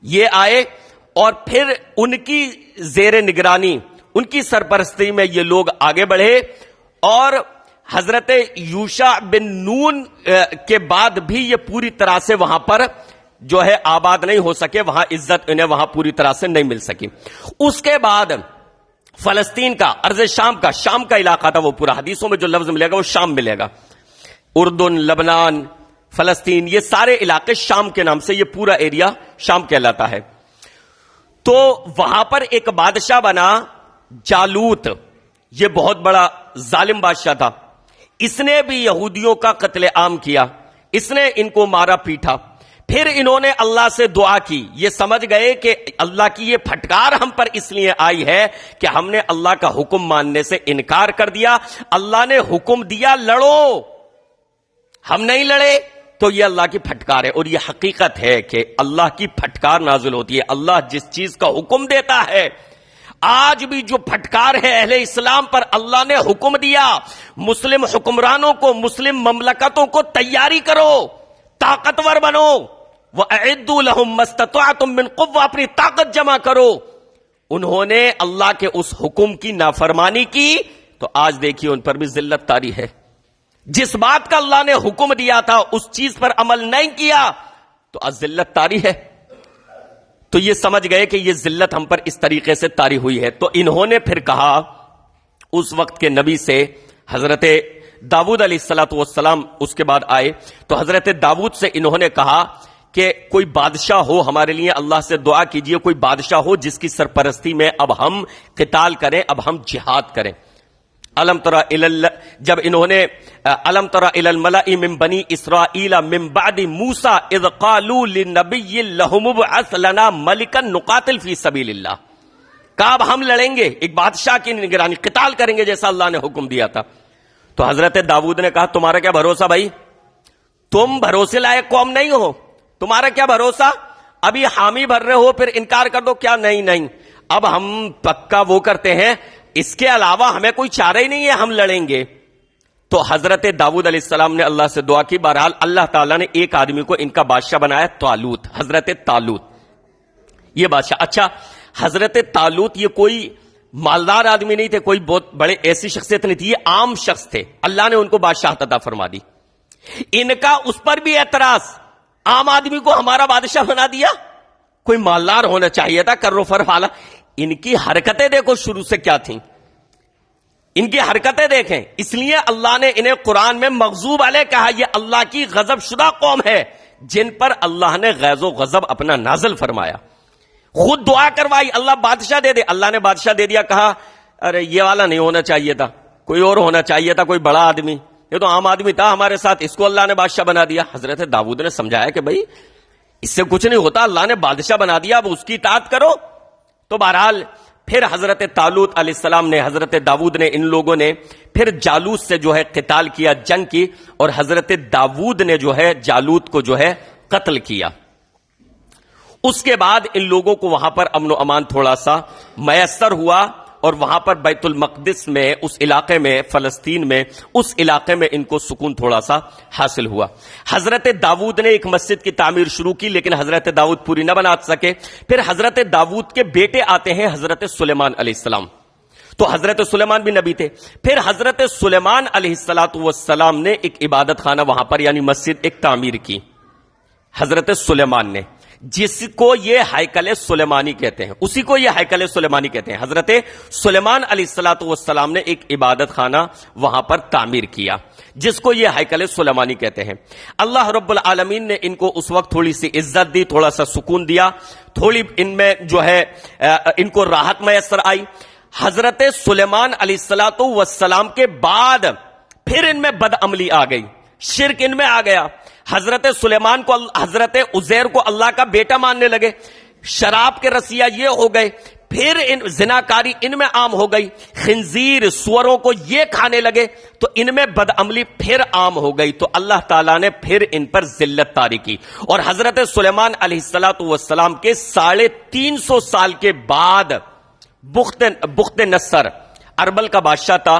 یہ آئے, اور پھر ان کی زیر نگرانی, ان کی سرپرستی میں یہ لوگ آگے بڑھے. اور حضرت یوشع بن نون کے بعد بھی یہ پوری طرح سے وہاں پر جو ہے آباد نہیں ہو سکے, وہاں عزت انہیں وہاں پوری طرح سے نہیں مل سکی. اس کے بعد فلسطین کا, ارض شام کا علاقہ تھا, وہ پورا حدیثوں میں جو لفظ ملے گا وہ شام ملے گا. اردن, لبنان, فلسطین, یہ سارے علاقے شام کے نام سے, یہ پورا ایریا شام کہلاتا ہے. تو وہاں پر ایک بادشاہ بنا جالوت, یہ بہت بڑا ظالم بادشاہ تھا. اس نے بھی یہودیوں کا قتل عام کیا, اس نے ان کو مارا پیٹا. پھر انہوں نے اللہ سے دعا کی, یہ سمجھ گئے کہ اللہ کی یہ پھٹکار ہم پر اس لیے آئی ہے کہ ہم نے اللہ کا حکم ماننے سے انکار کر دیا. اللہ نے حکم دیا لڑو, ہم نہیں لڑے, تو یہ اللہ کی پھٹکار ہے، اور یہ حقیقت ہے کہ اللہ کی پھٹکار نازل ہوتی ہے۔ اللہ جس چیز کا حکم دیتا ہے، آج بھی جو پھٹکار ہے اہل اسلام پر، اللہ نے حکم دیا مسلم حکمرانوں کو، مسلم مملکتوں کو تیاری کرو، طاقتور بنو، وَأَعِدُّوا لَهُم مَّا اسْتَطَعْتُم مِّن قُوَّةٍ، اپنی طاقت جمع کرو۔ انہوں نے اللہ کے اس حکم کی نافرمانی کی تو آج دیکھیے ان پر بھی ذلت طاری ہے۔ جس بات کا اللہ نے حکم دیا تھا اس چیز پر عمل نہیں کیا تو آج ذلت طاری ہے۔ تو یہ سمجھ گئے کہ یہ ذلت ہم پر اس طریقے سے طاری ہوئی ہے۔ تو انہوں نے پھر کہا اس وقت کے نبی سے، حضرت داؤد علیہ السلام اس کے بعد آئے، تو حضرت داؤد سے انہوں نے کہا کہ کوئی بادشاہ ہو ہمارے لیے، اللہ سے دعا کیجئے کوئی بادشاہ ہو جس کی سرپرستی میں اب ہم قتال کریں، اب ہم جہاد کریں۔ جب انہوں نے الم تر الی الملأ من بنی اسرائیل من بعد موسیٰ اذ قالوا لنبی لہم ابعث لنا ملکا نقاتل فی سبیل اللہ، کہا اب ہم لڑیں گے، ایک بادشاہ کی نگرانی، قتال کریں گے جیسا اللہ نے حکم دیا تھا۔ تو حضرت داؤد نے کہا تمہارا کیا بھروسہ بھائی، تم بھروسے لائق قوم نہیں ہو، تمہارا کیا بھروسہ، ابھی حامی بھر رہے ہو پھر انکار کر دو، کیا نہیں، اب ہم پکا وہ کرتے ہیں، اس کے علاوہ ہمیں کوئی چارہ ہی نہیں ہے، ہم لڑیں گے۔ تو حضرت داؤد علیہ السلام نے اللہ سے دعا کی، بہرحال اللہ تعالیٰ نے ایک آدمی کو ان کا بادشاہ بنایا، طالوت، حضرت طالوت یہ بادشاہ۔ اچھا، حضرت طالوت یہ کوئی مالدار آدمی نہیں تھے، کوئی بہت بڑے ایسی شخصیت نہیں تھی، یہ عام شخص تھے، اللہ نے ان کو بادشاہت عطا فرما دی۔ ان کا اس پر بھی اعتراض، عام آدمی کو ہمارا بادشاہ بنا دیا، کوئی مالدار ہونا چاہیے تھا، کر و فر والا۔ ان کی حرکتیں دیکھو شروع سے کیا تھیں، ان کی حرکتیں دیکھیں، اس لیے اللہ نے انہیں قرآن میں مغضوب علیہ کہا، یہ اللہ کی غضب شدہ قوم ہے جن پر اللہ نے غیظ و غضب اپنا نازل فرمایا۔ خود دعا کروائی اللہ بادشاہ دے دے، اللہ نے بادشاہ دے دیا، کہا ارے یہ والا نہیں ہونا چاہیے تھا، کوئی اور ہونا چاہیے تھا، کوئی بڑا آدمی، یہ تو عام آدمی تھا ہمارے ساتھ، اس کو اللہ نے بادشاہ بنا دیا۔ حضرت داؤد نے سمجھایا کہ بھائی اس سے کچھ نہیں ہوتا، اللہ نے بادشاہ بنا دیا، اب اس کی اطاعت کرو۔ تو بہرحال پھر حضرت طالوت علیہ السلام نے، حضرت داؤد نے، ان لوگوں نے پھر جالوت سے جو ہے قتال کیا، جنگ کی، اور حضرت داؤد نے جو ہے جالوت کو جو ہے قتل کیا۔ اس کے بعد ان لوگوں کو وہاں پر امن و امان تھوڑا سا میسر ہوا، اور وہاں پر بیت المقدس میں، اس علاقے میں، فلسطین میں، اس علاقے میں ان کو سکون تھوڑا سا حاصل ہوا۔ حضرت داؤد نے ایک مسجد کی تعمیر شروع کی، لیکن حضرت داؤد پوری نہ بنا سکے۔ پھر حضرت داؤد کے بیٹے آتے ہیں حضرت سلیمان علیہ السلام، تو حضرت سلیمان بھی نبی تھے۔ پھر حضرت سلیمان علیہ السلام نے ایک عبادت خانہ وہاں پر، یعنی مسجد ایک تعمیر کی، حضرت سلیمان نے، جس کو یہ ہیکل سلیمانی کہتے ہیں، اسی کو یہ ہیکل سلیمانی کہتے ہیں۔ حضرت سلیمان علیہ السلام نے ایک عبادت خانہ وہاں پر تعمیر کیا، جس کو یہ ہیکل سلیمانی کہتے ہیں۔ اللہ رب العالمین نے ان کو اس وقت تھوڑی سی عزت دی، تھوڑا سا سکون دیا، تھوڑی ان میں جو ہے ان کو راحت میسر آئی۔ حضرت سلیمان علیہ السلام کے بعد پھر ان میں بد عملی آ گئی، شرک ان میں آ گیا۔ حضرت سلیمان کو، حضرت عزیر کو اللہ کا بیٹا ماننے لگے، شراب کے رسیا یہ ہو گئے، پھر زناکاری ان میں عام ہو گئی، خنزیر سوروں کو یہ کھانے لگے، تو ان میں بدعملی پھر عام ہو گئی۔ تو اللہ تعالیٰ نے پھر ان پر ذلت طاری کی، اور حضرت سلیمان علیہ السلام کے 350 سال کے بعد بخت نصر، اربل کا بادشاہ تھا،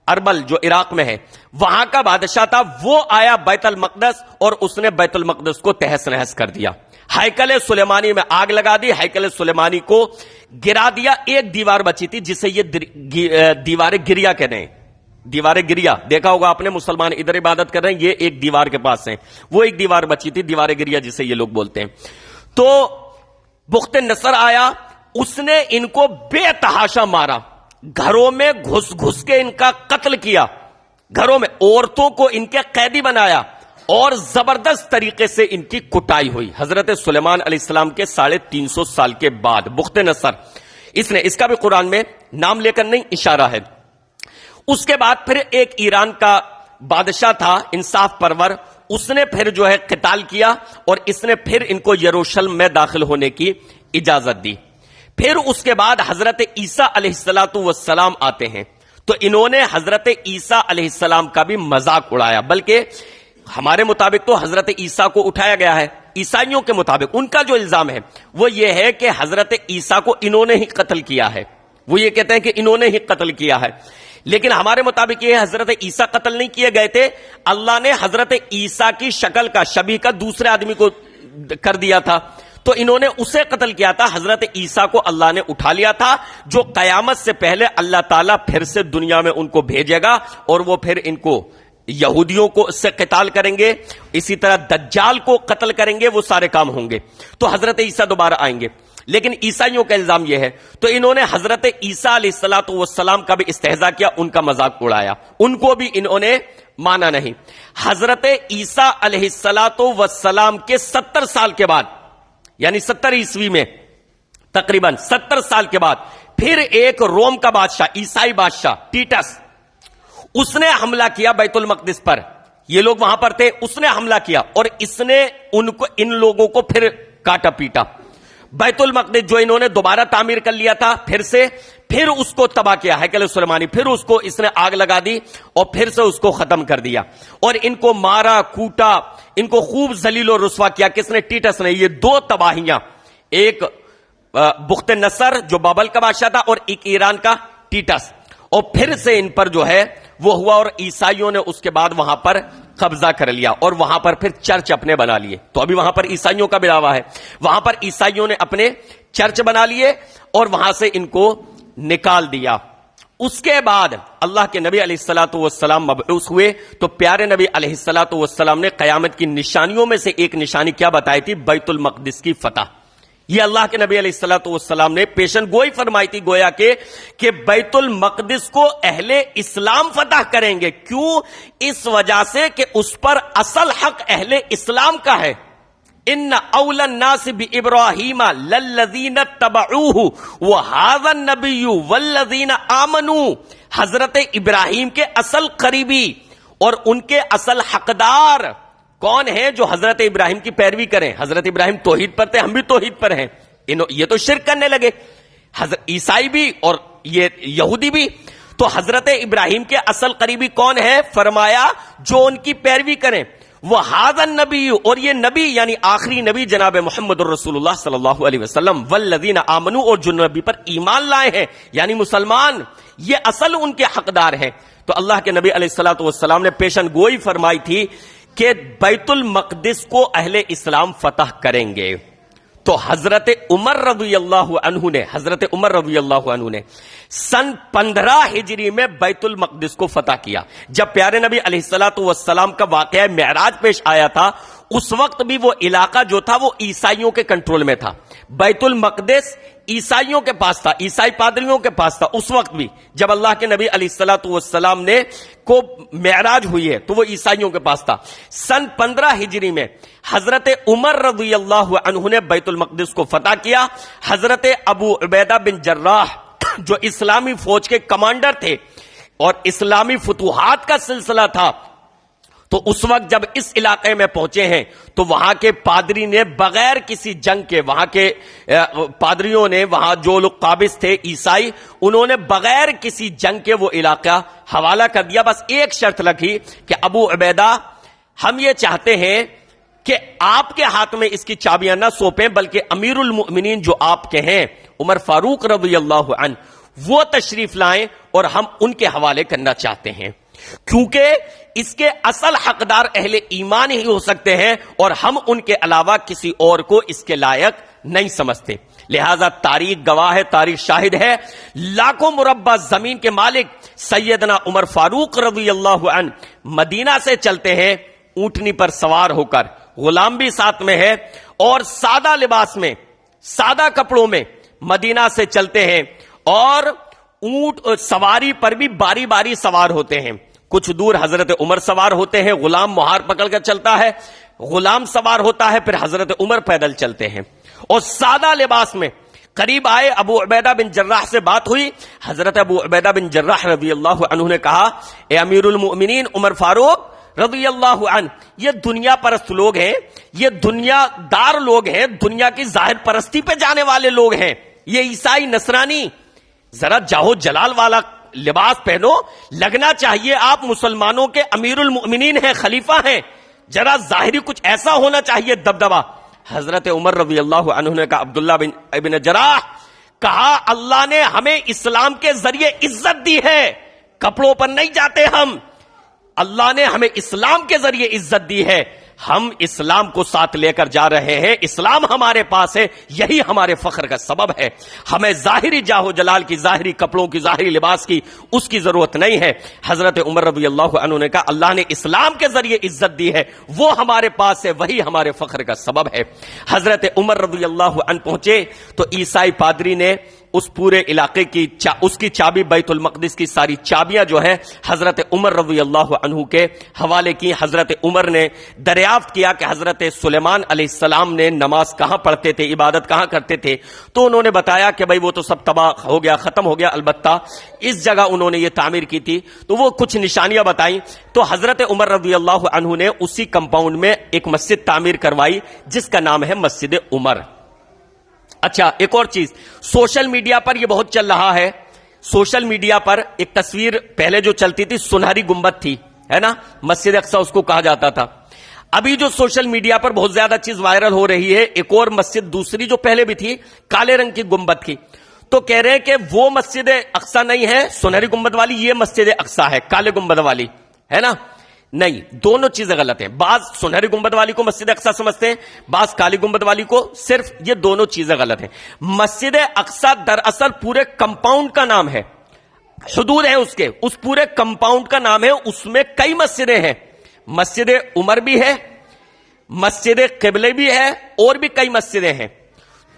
اربل جو عراق میں ہے، وہاں کا بادشاہ تھا، وہ آیا بیت المقدس اور اس نے بیت المقدس کو تہس نہس کر دیا، ہیکل سلیمانی میں آگ لگا دی، ہیکل سلیمانی کو گرا دیا۔ ایک دیوار بچی تھی جسے یہ دیوار گریا کہتے ہیں، دیوار گریا دیکھا ہوگا آپ نے، مسلمان ادھر عبادت کر رہے ہیں، یہ ایک دیوار کے پاس ہیں، وہ ایک دیوار بچی تھی، دیوار گریا جسے یہ لوگ بولتے ہیں۔ تو بخت نصر آیا، اس نے ان کو بے تحاشا مارا، گھروں میں گھس گھس کے ان کا قتل کیا، گھروں میں عورتوں کو ان کے قیدی بنایا، اور زبردست طریقے سے ان کی کٹائی ہوئی۔ حضرت سلیمان علیہ السلام کے 350 سال کے بعد بخت نصر، اس کا بھی قرآن میں نام لے کر نہیں، اشارہ ہے۔ اس کے بعد پھر ایک ایران کا بادشاہ تھا انصاف پرور، اس نے پھر جو ہے قتال کیا، اور اس نے پھر ان کو یروشلم میں داخل ہونے کی اجازت دی۔ پھر اس کے بعد حضرت عیسیٰ علیہ السلام آتے ہیں، تو انہوں نے حضرت عیسیٰ علیہ السلام کا بھی مذاق اڑایا، بلکہ ہمارے مطابق تو حضرت عیسیٰ کو اٹھایا گیا ہے، عیسائیوں کے مطابق ان کا جو الزام ہے وہ یہ ہے کہ حضرت عیسیٰ کو انہوں نے ہی قتل کیا ہے، وہ یہ کہتے ہیں کہ انہوں نے ہی قتل کیا ہے، لیکن ہمارے مطابق یہ حضرت عیسیٰ قتل نہیں کیے گئے تھے، اللہ نے حضرت عیسیٰ کی شکل کا شبیہ کا دوسرے آدمی کو کر دیا تھا، تو انہوں نے اسے قتل کیا تھا، حضرت عیسیٰ کو اللہ نے اٹھا لیا تھا، جو قیامت سے پہلے اللہ تعالیٰ پھر سے دنیا میں ان کو بھیجے گا اور وہ پھر ان کو یہودیوں کو اس سے قتال کریں گے، اسی طرح دجال کو قتل کریں گے، وہ سارے کام ہوں گے، تو حضرت عیسیٰ دوبارہ آئیں گے۔ لیکن عیسائیوں کا الزام یہ ہے، تو انہوں نے حضرت عیسیٰ علیہ السلام کا بھی استہزاء کیا، ان کا مذاق اڑایا، ان کو بھی انہوں نے مانا نہیں۔ حضرت عیسیٰ علیہ السلام کے 70 سال کے بعد، یعنی 70 عیسوی میں تقریباً 70 سال کے بعد پھر ایک روم کا بادشاہ، عیسائی بادشاہ ٹیٹس، اس نے حملہ کیا بیت المقدس پر، یہ لوگ وہاں پر تھے، اس نے حملہ کیا اور اس نے ان لوگوں کو پھر کاٹا پیٹا، بیت المقدس جو انہوں نے دوبارہ تعمیر کر لیا تھا پھر اس کو تباہ کیا، ہیکل سلیمانی، پھر اس کو اس نے آگ لگا دی اور پھر سے اس کو ختم کر دیا اور ان کو مارا کوٹا، ان کو خوب ذلیل و رسوا کیا، کس نے؟ ٹیٹس نے۔ یہ دو تباہیاں، ایک بخت نصر جو بابل کا بادشاہ تھا اور ایک ایران کا ٹیٹس، اور پھر سے ان پر جو ہے وہ ہوا اور عیسائیوں نے اس کے بعد وہاں پر قبضہ کر لیا اور وہاں پر پھر چرچ اپنے بنا لیے، تو ابھی وہاں پر عیسائیوں کا بھی دعویٰ ہے، وہاں پر عیسائیوں نے اپنے چرچ بنا لیے اور وہاں سے ان کو نکال دیا۔ اس کے بعد اللہ کے نبی علیہ السلام مبعوث ہوئے تو پیارے نبی علیہ السلام نے قیامت کی نشانیوں میں سے ایک نشانی کیا بتائی تھی؟ بیت المقدس کی فتح۔ یہ اللہ کے نبی علیہ السلام نے پیشن گوئی فرمائی تھی، گویا کہ بیت المقدس کو اہل اسلام فتح کریں گے۔ کیوں؟ اس وجہ سے کہ اس پر اصل حق اہل اسلام کا ہے۔ ان اول الناس بابراہیم للذین اتبعوہ وہذا النبی والذین آمنوا، حضرت ابراہیم کے اصل قریبی اور ان کے اصل حقدار کون ہیں؟ جو حضرت ابراہیم کی پیروی کریں۔ حضرت ابراہیم توحید پر تھے، ہم بھی توحید پر ہیں، یہ تو شرک کرنے لگے، حضرت عیسائی بھی اور یہ یہودی بھی۔ تو حضرت ابراہیم کے اصل قریبی کون ہے؟ فرمایا جو ان کی پیروی کریں، وَهَذَا النَّبِيُّ، اور یہ نبی یعنی آخری نبی جناب محمد الرسول اللہ صلی اللہ علیہ وسلم، وَالَّذِينَ آمَنُوا، اور جو نبی پر ایمان لائے ہیں یعنی مسلمان، یہ اصل ان کے حقدار ہیں۔ تو اللہ کے نبی علیہ السلام نے پیشن گوئی فرمائی تھی کہ بیت المقدس کو اہل اسلام فتح کریں گے۔ تو حضرت عمر رضی اللہ عنہ نے سن 15 ہجری میں بیت المقدس کو فتح کیا۔ جب پیارے نبی علیہ السلام کا واقعہ معراج پیش آیا تھا، اس وقت بھی وہ علاقہ جو تھا وہ عیسائیوں کے کنٹرول میں تھا، بیت المقدس عیسائیوں کے پاس تھا، عیسائی پادریوں کے پاس تھا۔ اس وقت بھی جب اللہ کے نبی علیہ السلام نے کو معراج ہوئی ہے تو وہ عیسائیوں کے پاس تھا۔ سن 15 ہجری میں حضرت عمر رضی اللہ عنہ نے بیت المقدس کو فتح کیا۔ حضرت ابو عبیدہ بن جراح جو اسلامی فوج کے کمانڈر تھے اور اسلامی فتوحات کا سلسلہ تھا، تو اس وقت جب اس علاقے میں پہنچے ہیں تو وہاں کے پادری نے بغیر کسی جنگ کے، وہاں کے پادریوں نے، وہاں جو لوگ قابض تھے عیسائی، انہوں نے بغیر کسی جنگ کے وہ علاقہ حوالہ کر دیا۔ بس ایک شرط رکھی کہ ابو عبیدہ، ہم یہ چاہتے ہیں کہ آپ کے ہاتھ میں اس کی چابیاں نہ سونپیں، بلکہ امیر المؤمنین جو آپ کے ہیں عمر فاروق رضی اللہ عنہ، وہ تشریف لائیں اور ہم ان کے حوالے کرنا چاہتے ہیں، کیونکہ اس کے اصل حقدار اہل ایمان ہی ہو سکتے ہیں اور ہم ان کے علاوہ کسی اور کو اس کے لائق نہیں سمجھتے۔ لہذا تاریخ گواہ ہے، تاریخ شاہد ہے، لاکھوں مربع زمین کے مالک سیدنا عمر فاروق رضی اللہ عنہ مدینہ سے چلتے ہیں اونٹنی پر سوار ہو کر، غلام بھی ساتھ میں ہے اور سادہ لباس میں، سادہ کپڑوں میں مدینہ سے چلتے ہیں اور اونٹ سواری پر بھی باری باری سوار ہوتے ہیں۔ کچھ دور حضرت عمر سوار ہوتے ہیں، غلام مہار پکڑ کر چلتا ہے، غلام سوار ہوتا ہے، پھر حضرت عمر پیدل چلتے ہیں اور سادہ لباس میں قریب آئے۔ ابو عبیدہ بن جراح سے بات ہوئی، حضرت ابو عبیدہ بن جراح رضی اللہ عنہ نے کہا، اے امیر المؤمنین عمر فاروق رضی اللہ عنہ، یہ دنیا پرست لوگ ہیں، یہ دنیا دار لوگ ہیں، دنیا کی ظاہر پرستی پہ جانے والے لوگ ہیں، یہ عیسائی نصرانی، ذرا جاہو جلال والا لباس پہنو، لگنا چاہیے آپ مسلمانوں کے امیر المؤمنین ہیں، خلیفہ ہیں، ذرا ظاہری کچھ ایسا ہونا چاہیے دبدبا. حضرت عمر رضی اللہ عنہ نے کہا، عبداللہ ابن جراح کہا اللہ نے ہمیں اسلام کے ذریعے عزت دی ہے، کپڑوں پر نہیں جاتے ہم. اللہ نے ہمیں اسلام کے ذریعے عزت دی ہے، ہم اسلام کو ساتھ لے کر جا رہے ہیں، اسلام ہمارے پاس ہے، یہی ہمارے فخر کا سبب ہے. ہمیں ظاہری جاہ و جلال کی، ظاہری کپڑوں کی، ظاہری لباس کی اس کی ضرورت نہیں ہے. حضرت عمر رضی اللہ عنہ نے کہا اللہ نے اسلام کے ذریعے عزت دی ہے، وہ ہمارے پاس ہے، وہی ہمارے فخر کا سبب ہے. حضرت عمر رضی اللہ عنہ پہنچے تو عیسائی پادری نے اس پورے علاقے کی اس کی چابی، بیت المقدس کی ساری چابیاں جو ہے حضرت عمر رضی اللہ عنہ کے حوالے کی. حضرت عمر نے دریافت کیا کہ حضرت سلیمان علیہ السلام نے نماز کہاں پڑھتے تھے، عبادت کہاں کرتے تھے؟ تو انہوں نے بتایا کہ بھائی وہ تو سب تباہ ہو گیا، ختم ہو گیا، البتہ اس جگہ انہوں نے یہ تعمیر کی تھی. تو وہ کچھ نشانیاں بتائیں. تو حضرت عمر رضی اللہ عنہ نے اسی کمپاؤنڈ میں ایک مسجد تعمیر کروائی جس کا نام ہے مسجد عمر. اچھا، ایک اور چیز، سوشل میڈیا پر یہ بہت چل رہا ہے. سوشل میڈیا پر ایک تصویر پہلے جو چلتی تھی، سنہری گنبد تھی، ہے نا، مسجد اقصی اس کو کہا جاتا تھا. ابھی جو سوشل میڈیا پر بہت زیادہ چیز وائرل ہو رہی ہے، ایک اور مسجد دوسری جو پہلے بھی تھی، کالے رنگ کی گنبد کی. تو کہہ رہے ہیں کہ وہ مسجد اقصی نہیں ہے سنہری گنبد والی، یہ مسجد اقصی ہے کالے گنبد والی، ہے نا. نہیں، دونوں چیزیں غلط ہیں. بعض سنہری گنبد والی کو مسجد اقصی سمجھتے ہیں، بعض کالی گنبد والی کو. صرف یہ دونوں چیزیں غلط ہیں. مسجد اقصی دراصل پورے کمپاؤنڈ کا نام ہے، حدود ہیں اس کے، اس پورے کمپاؤنڈ کا نام ہے. اس میں کئی مسجدیں ہیں، مسجد عمر بھی ہے، مسجد قبلہ بھی ہے، اور بھی کئی مسجدیں ہیں.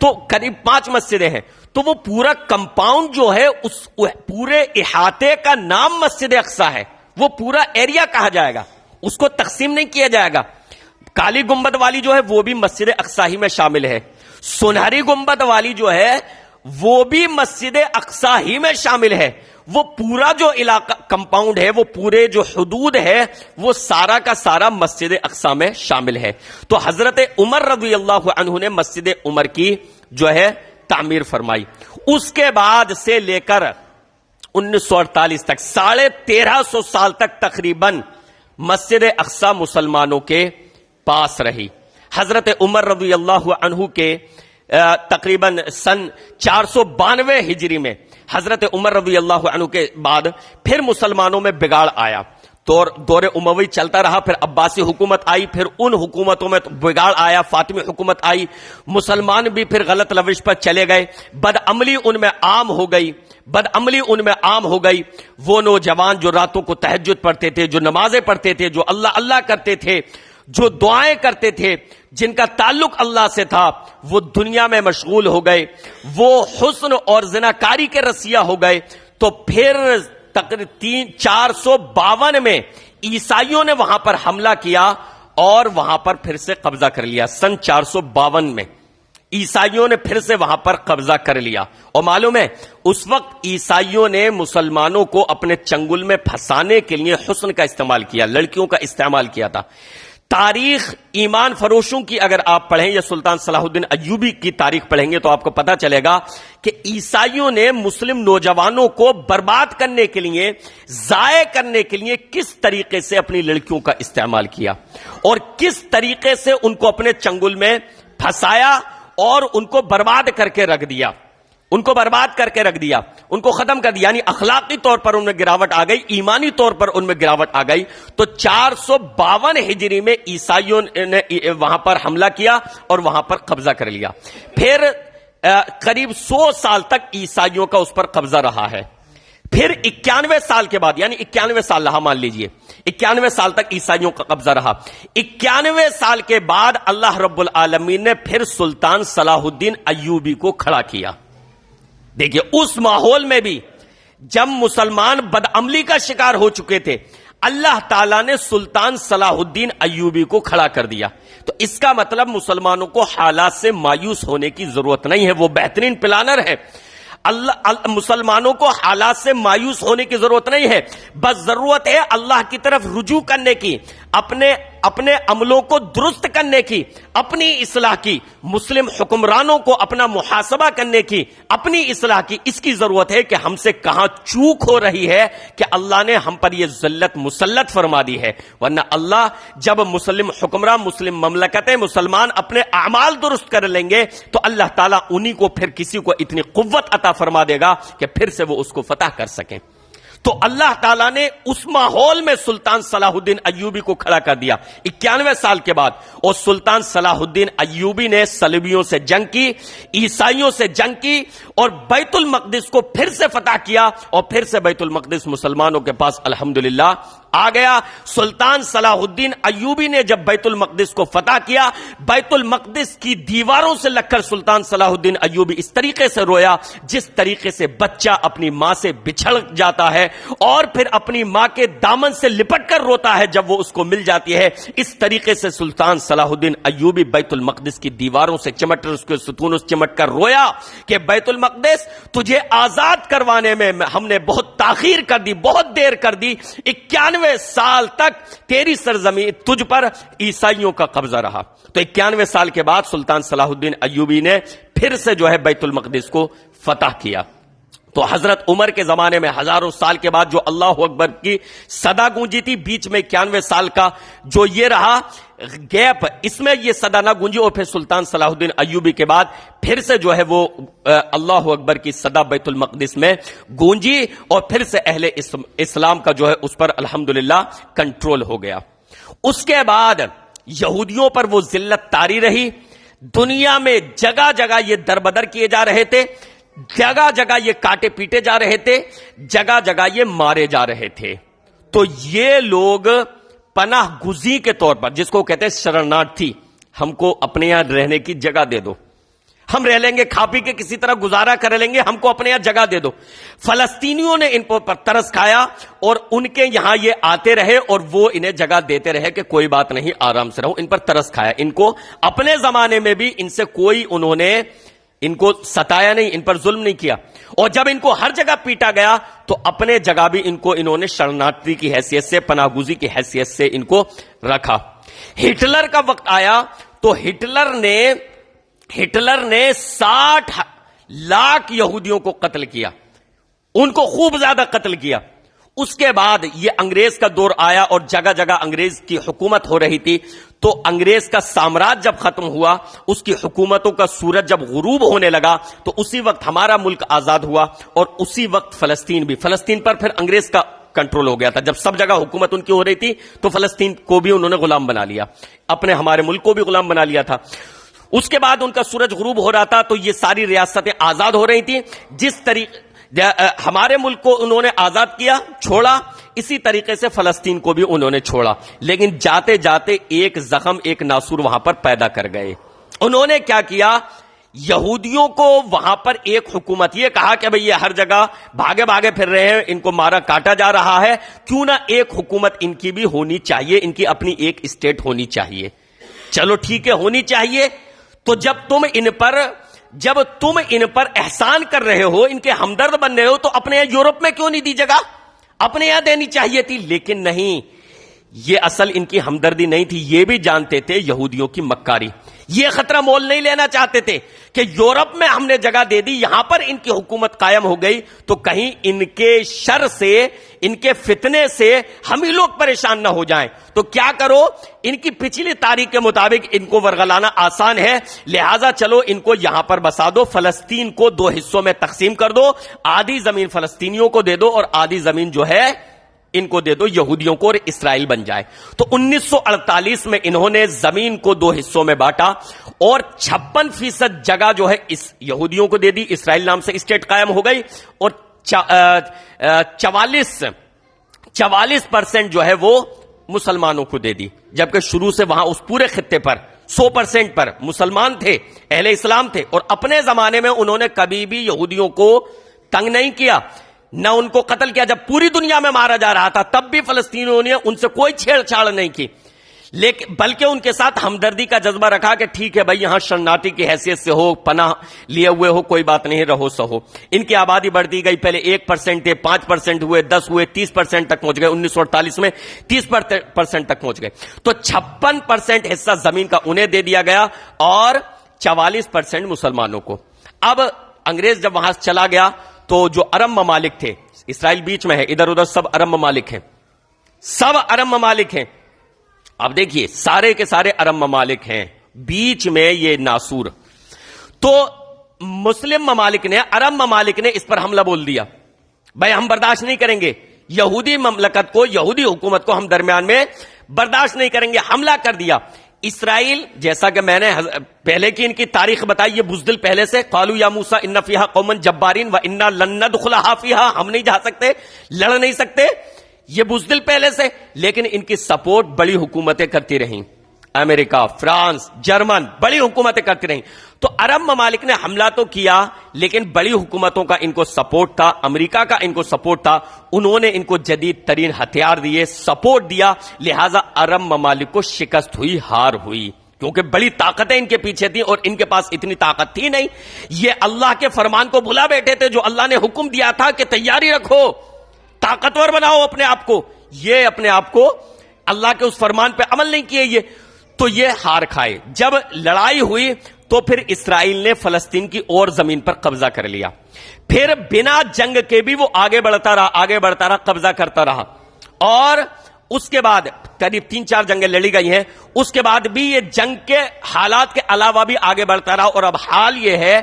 تو قریب 5 مسجدیں ہیں. تو وہ پورا کمپاؤنڈ جو ہے اس پورے احاطے کا نام مسجد اقصی ہے. وہ پورا ایریا کہا جائے گا، اس کو تقسیم نہیں کیا جائے گا. کالی گنبد والی جو ہے وہ بھی مسجد اقصی ہی میں شامل ہے، سنہری گنبد والی جو ہے وہ بھی مسجد اقصی ہی میں شامل ہے. وہ پورا جو علاقہ کمپاؤنڈ ہے، وہ پورے جو حدود ہے، وہ سارا کا سارا مسجد اقصی میں شامل ہے. تو حضرت عمر رضی اللہ عنہ نے مسجد عمر کی جو ہے تعمیر فرمائی. اس کے بعد سے لے کر 1948 تک 1350 سال تک تقریباً مسجد اقصی مسلمانوں کے پاس رہی. حضرت عمر رضی اللہ عنہ کے تقریباً سن 492 ہجری میں حضرت عمر رضی اللہ عنہ کے بعد پھر مسلمانوں میں بگاڑ آیا. دور اموی چلتا رہا، پھر عباسی حکومت آئی، پھر ان حکومتوں میں بگاڑ آیا، فاطمی حکومت آئی. مسلمان بھی پھر غلط روش پر چلے گئے، بدعملی ان میں عام ہو گئی. وہ نوجوان جو راتوں کو تہجد پڑھتے تھے، جو نمازیں پڑھتے تھے، جو اللہ اللہ کرتے تھے، جو دعائیں کرتے تھے، جن کا تعلق اللہ سے تھا، وہ دنیا میں مشغول ہو گئے، وہ حسن اور زناکاری کے رسیا ہو گئے. تو پھر تقریباً 452 میں عیسائیوں نے وہاں پر حملہ کیا اور وہاں پر پھر سے قبضہ کر لیا. سن 452 میں عیسائیوں نے پھر سے وہاں پر قبضہ کر لیا. اور معلوم ہے اس وقت عیسائیوں نے مسلمانوں کو اپنے چنگل میں پھنسانے کے لیے حسن کا استعمال کیا، لڑکیوں کا استعمال کیا تھا. تاریخ ایمان فروشوں کی اگر آپ پڑھیں یا سلطان صلاح الدین ایوبی کی تاریخ پڑھیں گے تو آپ کو پتا چلے گا کہ عیسائیوں نے مسلم نوجوانوں کو برباد کرنے کے لیے، ضائع کرنے کے لیے کس طریقے سے اپنی لڑکیوں کا استعمال کیا اور کس طریقے سے ان کو اپنے چنگل میں پھنسایا اور ان کو برباد کر کے رکھ دیا، ان کو ختم کر دیا. یعنی اخلاقی طور پر ان میں گراوٹ آ گئی، ایمانی طور پر ان میں گراوٹ آ گئی. تو 452 ہجری میں عیسائیوں نے وہاں پر حملہ کیا اور وہاں پر قبضہ کر لیا. پھر قریب 100 سال تک عیسائیوں کا اس پر قبضہ رہا ہے. پھر 91 سال کے بعد، یعنی 91 سال رہا، مان لیجئے 91 سال تک عیسائیوں کا قبضہ رہا. 91 سال کے بعد اللہ رب العالمین نے پھر سلطان صلاح الدین ایوبی کو کھڑا کیا. دیکھیے اس ماحول میں بھی جب مسلمان بدعملی کا شکار ہو چکے تھے، اللہ تعالیٰ نے سلطان صلاح الدین ایوبی کو کھڑا کر دیا. تو اس کا مطلب مسلمانوں کو حالات سے مایوس ہونے کی ضرورت نہیں ہے، وہ بہترین پلانر ہے. مسلمانوں کو حالات سے مایوس ہونے کی ضرورت نہیں ہے، بس ضرورت ہے اللہ کی طرف رجوع کرنے کی، اپنے عملوں کو درست کرنے کی، اپنی اصلاح کی، مسلم حکمرانوں کو اپنا محاسبہ کرنے کی، اپنی اصلاح کی، اس کی ضرورت ہے کہ ہم سے کہاں چوک ہو رہی ہے کہ اللہ نے ہم پر یہ ذلت مسلط فرما دی ہے. ورنہ اللہ جب مسلم حکمران، مسلم مملکتیں، مسلمان اپنے اعمال درست کر لیں گے تو اللہ تعالیٰ انہی کو پھر کسی کو اتنی قوت عطا فرما دے گا کہ پھر سے وہ اس کو فتح کر سکیں. تو اللہ تعالیٰ نے اس ماحول میں سلطان صلاح الدین ایوبی کو کھڑا کر دیا 91 سال کے بعد. اور سلطان صلاح الدین ایوبی نے صلیبیوں سے جنگ کی، عیسائیوں سے جنگ کی، اور بیت المقدس کو پھر سے فتح کیا، اور پھر سے بیت المقدس مسلمانوں کے پاس الحمدللہ آ گیا. سلطان صلاح الدین ایوبی نے جب بیت المقدس کو فتح کیا، بیت المقدس کی دیواروں سے لگ کر سلطان صلاح الدین ایوبی اس طریقے سے رویا جس طریقے سے بچہ اپنی ماں سے بچھڑ جاتا ہے اور پھر اپنی ماں کے دامن سے لپٹ کر روتا ہے جب وہ اس کو مل جاتی ہے. اس طریقے سے سلطان صلاح الدین ایوبی بیت المقدس کی دیواروں سے چمٹ کر، اس کے ستونوں سے چمٹ کر رویا کہ بیت المقدس تجھے آزاد کروانے میں ہم نے بہت تاخیر کر دی، بہت دیر کر دی. 91 سال تک تیری سرزمین تجھ پر عیسائیوں کا قبضہ رہا. تو 91 سال کے بعد سلطان صلاح الدین ایوبی نے پھر سے جو ہے بیت المقدس کو فتح کیا. تو حضرت عمر کے زمانے میں ہزاروں سال کے بعد جو اللہ اکبر کی صدا گونجی تھی، بیچ میں 91 سال کا جو یہ رہا گیپ، اس میں یہ صدا نہ گونجی، اور پھر سلطان صلاح الدین ایوبی کے بعد پھر سے جو ہے وہ اللہ اکبر کی صدا بیت المقدس میں گونجی، اور پھر سے اہل اسلام کا جو ہے اس پر الحمدللہ کنٹرول ہو گیا. اس کے بعد یہودیوں پر وہ ذلت طاری رہی. دنیا میں جگہ جگہ یہ دربدر کیے جا رہے تھے، جگہ جگہ یہ کاٹے پیٹے جا رہے تھے، جگہ جگہ یہ مارے جا رہے تھے. تو یہ لوگ پناہ گزین کے طور پر، جس کو کہتے ہیں شرنارتھی، ہم کو اپنے یہاں رہنے کی جگہ دے دو، ہم رہ لیں گے، کھا پی کے کسی طرح گزارا کر لیں گے، ہم کو اپنے یہاں جگہ دے دو. فلسطینیوں نے ان پر ترس کھایا اور ان کے یہاں یہ آتے رہے اور وہ انہیں جگہ دیتے رہے کہ کوئی بات نہیں، آرام سے رہو. ان پر ترس کھایا. ان کو اپنے زمانے میں بھی ان سے کوئی انہوں نے ان کو ستایا نہیں، ان پر ظلم نہیں کیا. اور جب ان کو ہر جگہ پیٹا گیا تو اپنے جگہ بھی ان کو انہوں نے شرنارتھی کی حیثیت سے، پناہ گزین کی حیثیت سے ان کو رکھا. ہٹلر کا وقت آیا تو ہٹلر نے 60 لاکھ یہودیوں کو قتل کیا، ان کو خوب زیادہ قتل کیا. اس کے بعد یہ انگریز کا دور آیا اور جگہ جگہ انگریز کی حکومت ہو رہی تھی. تو انگریز کا سامراج جب ختم ہوا، اس کی حکومتوں کا سورج جب غروب ہونے لگا تو اسی وقت ہمارا ملک آزاد ہوا، اور اسی وقت فلسطین پر پھر انگریز کا کنٹرول ہو گیا تھا. جب سب جگہ حکومت ان کی ہو رہی تھی تو فلسطین کو بھی انہوں نے غلام بنا لیا، اپنے ہمارے ملک کو بھی غلام بنا لیا تھا. اس کے بعد ان کا سورج غروب ہو رہا تھا تو یہ ساری ریاستیں آزاد ہو رہی تھیں. جس طریقے ہمارے ملک کو انہوں نے آزاد کیا، چھوڑا، اسی طریقے سے فلسطین کو بھی انہوں نے چھوڑا. لیکن جاتے جاتے ایک زخم، ایک ناسور وہاں پر پیدا کر گئے. انہوں نے کیا کیا؟ یہودیوں کو وہاں پر ایک حکومت، یہ کہا کہ بھئی یہ ہر جگہ بھاگے بھاگے پھر رہے ہیں، ان کو مارا کاٹا جا رہا ہے، کیوں نہ ایک حکومت ان کی بھی ہونی چاہیے، ان کی اپنی ایک اسٹیٹ ہونی چاہیے. چلو ٹھیک ہے، ہونی چاہیے. تو جب تم ان پر احسان کر رہے ہو، ان کے ہمدرد بن رہے ہو، تو اپنے یہاں یورپ میں کیوں نہیں دی جگہ؟ اپنے یہاں دینی چاہیے تھی. لیکن نہیں، یہ اصل ان کی ہمدردی نہیں تھی. یہ بھی جانتے تھے یہودیوں کی مکاری، یہ خطرہ مول نہیں لینا چاہتے تھے کہ یورپ میں ہم نے جگہ دے دی، یہاں پر ان کی حکومت قائم ہو گئی تو کہیں ان کے شر سے، ان کے فتنے سے ہم ہی لوگ پریشان نہ ہو جائیں. تو کیا کرو، ان کی پچھلی تاریخ کے مطابق ان کو ورغلانا آسان ہے، لہٰذا چلو ان کو یہاں پر بسا دو، فلسطین کو 2 حصوں میں تقسیم کر دو، آدھی زمین فلسطینیوں کو دے دو اور آدھی زمین جو ہے ان کو دے دو یہودیوں کو، اور اسرائیل بن جائے. تو 1948 میں انہوں نے زمین کو 2 حصوں میں بانٹا اور 56% جگہ جو ہے اس یہودیوں کو دے دی، اسرائیل نام سے اسٹیٹ قائم ہو گئی، اور 44% جو ہے وہ مسلمانوں کو دے دی. جبکہ شروع سے وہاں اس پورے خطے پر 100% پر مسلمان تھے، اہل اسلام تھے، اور اپنے زمانے میں انہوں نے کبھی بھی یہودیوں کو تنگ نہیں کیا، نہ ان کو قتل کیا. جب پوری دنیا میں مارا جا رہا تھا تب بھی فلسطینیوں نے ان سے کوئی چھیڑ چھاڑ نہیں کی. لیکن بلکہ ان کے ساتھ ہمدردی کا جذبہ رکھا کہ ٹھیک ہے بھائی یہاں شرناٹی کی حیثیت سے ہو، پناہ لیے ہوئے ہو، کوئی بات نہیں، رہو سہو۔ ان کی آبادی بڑھتی گئی، پہلے 1% تھے، 5% ہوئے، 10 ہوئے، 30% تک پہنچ گئے، 1948 میں 30% تک پہنچ گئے۔ تو 56% حصہ زمین کا انہیں دے دیا گیا اور 44% مسلمانوں کو۔ اب انگریز جب وہاں چلا گیا تو جو عرب ممالک تھے، اسرائیل بیچ میں ہے، ادھر ادھر سب عرب ممالک ہیں، سب عرب ممالک ہیں۔ اب دیکھیے سارے کے سارے عرب ممالک ہیں، بیچ میں یہ ناسور۔ تو مسلم ممالک نے، عرب ممالک نے اس پر حملہ بول دیا، بھائی ہم برداشت نہیں کریں گے، یہودی مملکت کو، یہودی حکومت کو ہم درمیان میں برداشت نہیں کریں گے، حملہ کر دیا۔ اسرائیل، جیسا کہ میں نے پہلے کی ان کی تاریخ بتائی، یہ بزدل پہلے سے، قالوا یا موسیٰ ان فیہا قوما جبارین وانا لن ندخلھا فیہا، ہم نہیں جا سکتے، لڑ نہیں سکتے، یہ بزدل پہلے سے۔ لیکن ان کی سپورٹ بڑی حکومتیں کرتی رہیں، امریکہ، فرانس، جرمن، بڑی حکومتیں کرتی رہیں۔ تو عرب ممالک نے حملہ تو کیا لیکن بڑی حکومتوں کا ان کو سپورٹ تھا، امریکہ کا ان کو سپورٹ تھا، انہوں نے ان کو جدید ترین ہتھیار دیے، سپورٹ دیا، لہٰذا عرب ممالک کو شکست ہوئی، ہار ہوئی، کیونکہ بڑی طاقتیں ان کے پیچھے تھیں اور ان کے پاس اتنی طاقت تھی نہیں۔ یہ اللہ کے فرمان کو بھلا بیٹھے تھے جو اللہ نے حکم دیا تھا کہ تیاری رکھو، طاقتور بناؤ اپنے آپ کو، یہ اپنے آپ کو اللہ کے اس فرمان پہ عمل نہیں کیے، یہ تو یہ ہار کھائے۔ جب لڑائی ہوئی تو پھر اسرائیل نے فلسطین کی اور زمین پر قبضہ کر لیا، پھر بنا جنگ کے بھی وہ آگے بڑھتا رہا، قبضہ کرتا رہا، اور اس کے بعد قریب 3-4 جنگیں لڑی گئی ہیں، اس کے بعد بھی یہ جنگ کے حالات کے علاوہ بھی آگے بڑھتا رہا، اور اب حال یہ ہے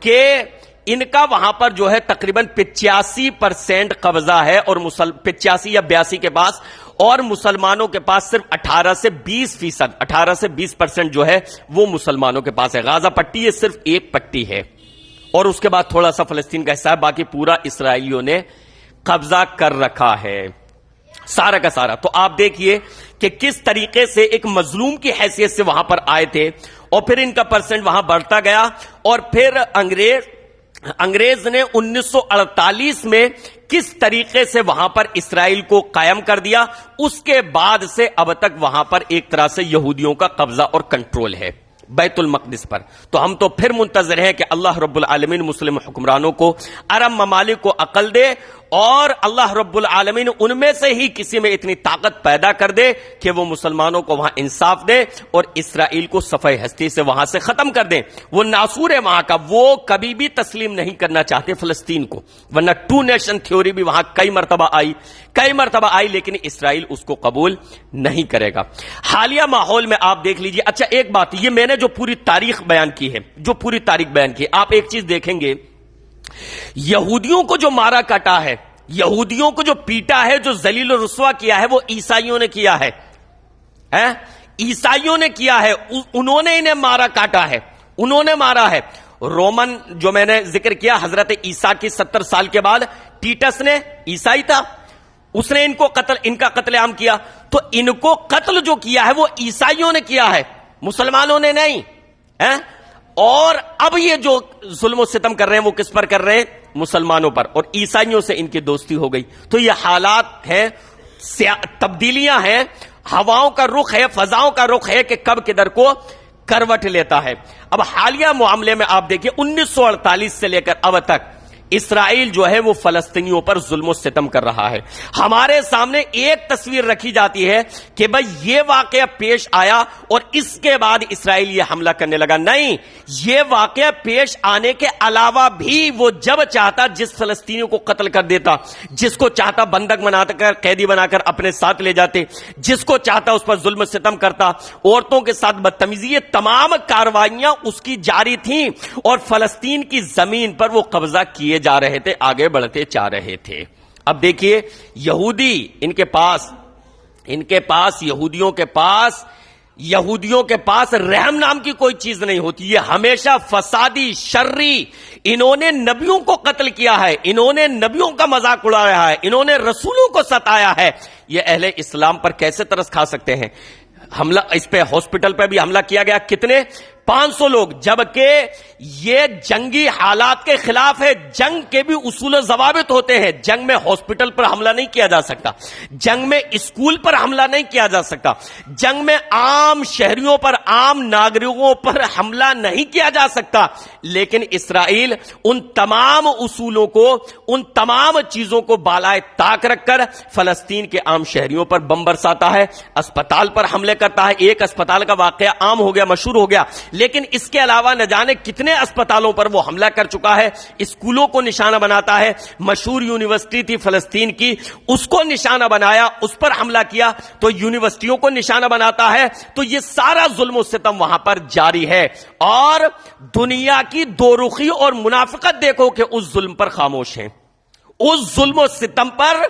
کہ ان کا وہاں پر جو ہے تقریباً 85% قبضہ ہے، اور 85 یا 82 کے پاس، اور مسلمانوں کے پاس صرف 18 سے 20% جو ہے وہ مسلمانوں کے پاس ہے۔ غازہ پٹی یہ صرف ایک پٹی ہے، اور اس کے بعد تھوڑا سا فلسطین کا حصہ ہے، باقی پورا اسرائیلیوں نے قبضہ کر رکھا ہے، سارا کا سارا۔ تو آپ دیکھیے کہ کس طریقے سے ایک مظلوم کی حیثیت سے وہاں پر آئے تھے، اور پھر ان کا پرسنٹ وہاں بڑھتا گیا، اور پھر انگریز نے 1948 میں کس طریقے سے وہاں پر اسرائیل کو قائم کر دیا، اس کے بعد سے اب تک وہاں پر ایک طرح سے یہودیوں کا قبضہ اور کنٹرول ہے بیت المقدس پر۔ تو ہم تو پھر منتظر ہیں کہ اللہ رب العالمین مسلم حکمرانوں کو، عرب ممالک کو عقل دے، اور اللہ رب العالمین ان میں سے ہی کسی میں اتنی طاقت پیدا کر دے کہ وہ مسلمانوں کو وہاں انصاف دے اور اسرائیل کو صفحہ ہستی سے وہاں سے ختم کر دیں۔ وہ ناصور ہے وہاں کا، وہ کبھی بھی تسلیم نہیں کرنا چاہتے فلسطین کو، ورنہ 2 نیشن تھیوری بھی وہاں کئی مرتبہ آئی، لیکن اسرائیل اس کو قبول نہیں کرے گا۔ حالیہ ماحول میں آپ دیکھ لیجئے۔ اچھا ایک بات، یہ میں نے جو پوری تاریخ بیان کی ہے، آپ ایک چیز دیکھیں گے، یہودیوں کو جو مارا کاٹا ہے، یہودیوں کو جو پیٹا ہے، جو ذلیل و رسوا کیا ہے، وہ عیسائیوں نے کیا ہے، عیسائیوں نے کیا ہے، انہوں نے انہیں مارا کاٹا ہے، انہوں نے مارا ہے۔ رومن جو میں نے ذکر کیا، حضرت عیسیٰ کی 70 سال کے بعد ٹیٹس نے، عیسائی تھا، اس نے ان کا قتل عام کیا۔ تو ان کو قتل جو کیا ہے وہ عیسائیوں نے کیا ہے، مسلمانوں نے نہیں۔ اور اب یہ جو ظلم و ستم کر رہے ہیں وہ کس پر کر رہے ہیں؟ مسلمانوں پر، اور عیسائیوں سے ان کی دوستی ہو گئی۔ تو یہ حالات ہیں، تبدیلیاں ہیں، ہواؤں کا رخ ہے، فضاؤں کا رخ ہے کہ کب کدھر کو کروٹ لیتا ہے۔ اب حالیہ معاملے میں آپ دیکھیں 1948 سے لے کر اب تک اسرائیل جو ہے وہ فلسطینیوں پر ظلم و ستم کر رہا ہے۔ ہمارے سامنے ایک تصویر رکھی جاتی ہے کہ بھئی یہ واقعہ پیش آیا اور اس کے بعد اسرائیل یہ حملہ کرنے لگا، نہیں، یہ واقعہ پیش آنے کے علاوہ بھی وہ جب چاہتا جس فلسطینیوں کو قتل کر دیتا، جس کو چاہتا بندک بنا کر، قیدی بنا کر اپنے ساتھ لے جاتے، جس کو چاہتا اس پر ظلم و ستم کرتا، عورتوں کے ساتھ بدتمیزی، یہ تمام کاروائیاں اس کی جاری تھیں، اور فلسطین کی زمین پر وہ قبضہ کیے جا رہے تھے، آگے بڑھتے جا رہے تھے۔ اب دیکھیے یہودی، ان کے پاس یہودیوں کے پاس رحم نام کی کوئی چیز نہیں ہوتی، یہ ہمیشہ فسادی، شرری، انہوں نے نبیوں کو قتل کیا ہے، انہوں نے نبیوں کا مذاق اڑایا ہے، انہوں نے رسولوں کو ستایا ہے، یہ اہل اسلام پر کیسے ترس کھا سکتے ہیں؟ حملہ اس پہ، ہاسپٹل پہ بھی حملہ کیا گیا، کتنے 500 لوگ، جبکہ یہ جنگی حالات کے خلاف ہے۔ جنگ کے بھی اصول و ضوابط ہوتے ہیں۔ جنگ میں ہاسپٹل پر حملہ نہیں کیا جا سکتا، جنگ میں اسکول پر حملہ نہیں کیا جا سکتا، جنگ میں عام شہریوں پر، عام ناگرکوں پر حملہ نہیں کیا جا سکتا، لیکن اسرائیل ان تمام اصولوں کو، ان تمام چیزوں کو بالائے طاق رکھ کر فلسطین کے عام شہریوں پر بم برساتا ہے، اسپتال پر حملے کرتا ہے۔ ایک اسپتال کا واقعہ عام ہو گیا، مشہور ہو گیا، لیکن اس کے علاوہ نہ جانے کتنے اسپتالوں پر وہ حملہ کر چکا ہے۔ اسکولوں کو نشانہ بناتا ہے، مشہور یونیورسٹی تھی فلسطین کی، اس کو نشانہ بنایا، اس پر حملہ کیا، تو یونیورسٹیوں کو نشانہ بناتا ہے۔ تو یہ سارا ظلم و ستم وہاں پر جاری ہے، اور دنیا کی دو رخی اور منافقت دیکھو کہ اس ظلم پر خاموش ہیں۔ اس ظلم و ستم پر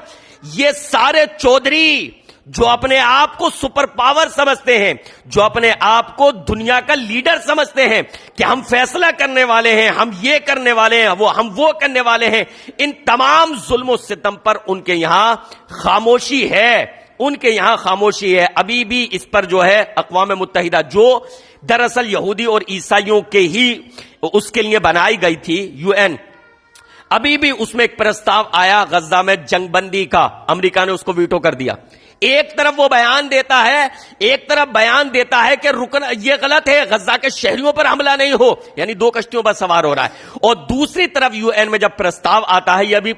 یہ سارے چودھری جو اپنے آپ کو سپر پاور سمجھتے ہیں، جو اپنے آپ کو دنیا کا لیڈر سمجھتے ہیں کہ ہم فیصلہ کرنے والے ہیں، ہم یہ کرنے والے ہیں، ہم وہ کرنے والے ہیں، ان تمام ظلم و ستم پر ان کے یہاں خاموشی ہے، ان کے یہاں خاموشی ہے۔ ابھی بھی اس پر جو ہے اقوام متحدہ، جو دراصل یہودی اور عیسائیوں کے ہی اس کے لیے بنائی گئی تھی، UN، ابھی بھی اس میں ایک پرستاو آیا غزہ میں جنگ بندی کا، امریکہ نے اس کو ویٹو کر دیا۔ ایک طرف وہ بیان دیتا ہے، ایک طرف بیان دیتا ہے کہ رکن یہ غلط ہے، غزہ کے شہریوں پر حملہ نہیں ہو، یعنی 2 کشتیوں پر سوار ہو رہا ہے، اور دوسری طرف UN میں جب پرستاو آتا ہے، یہ ابھی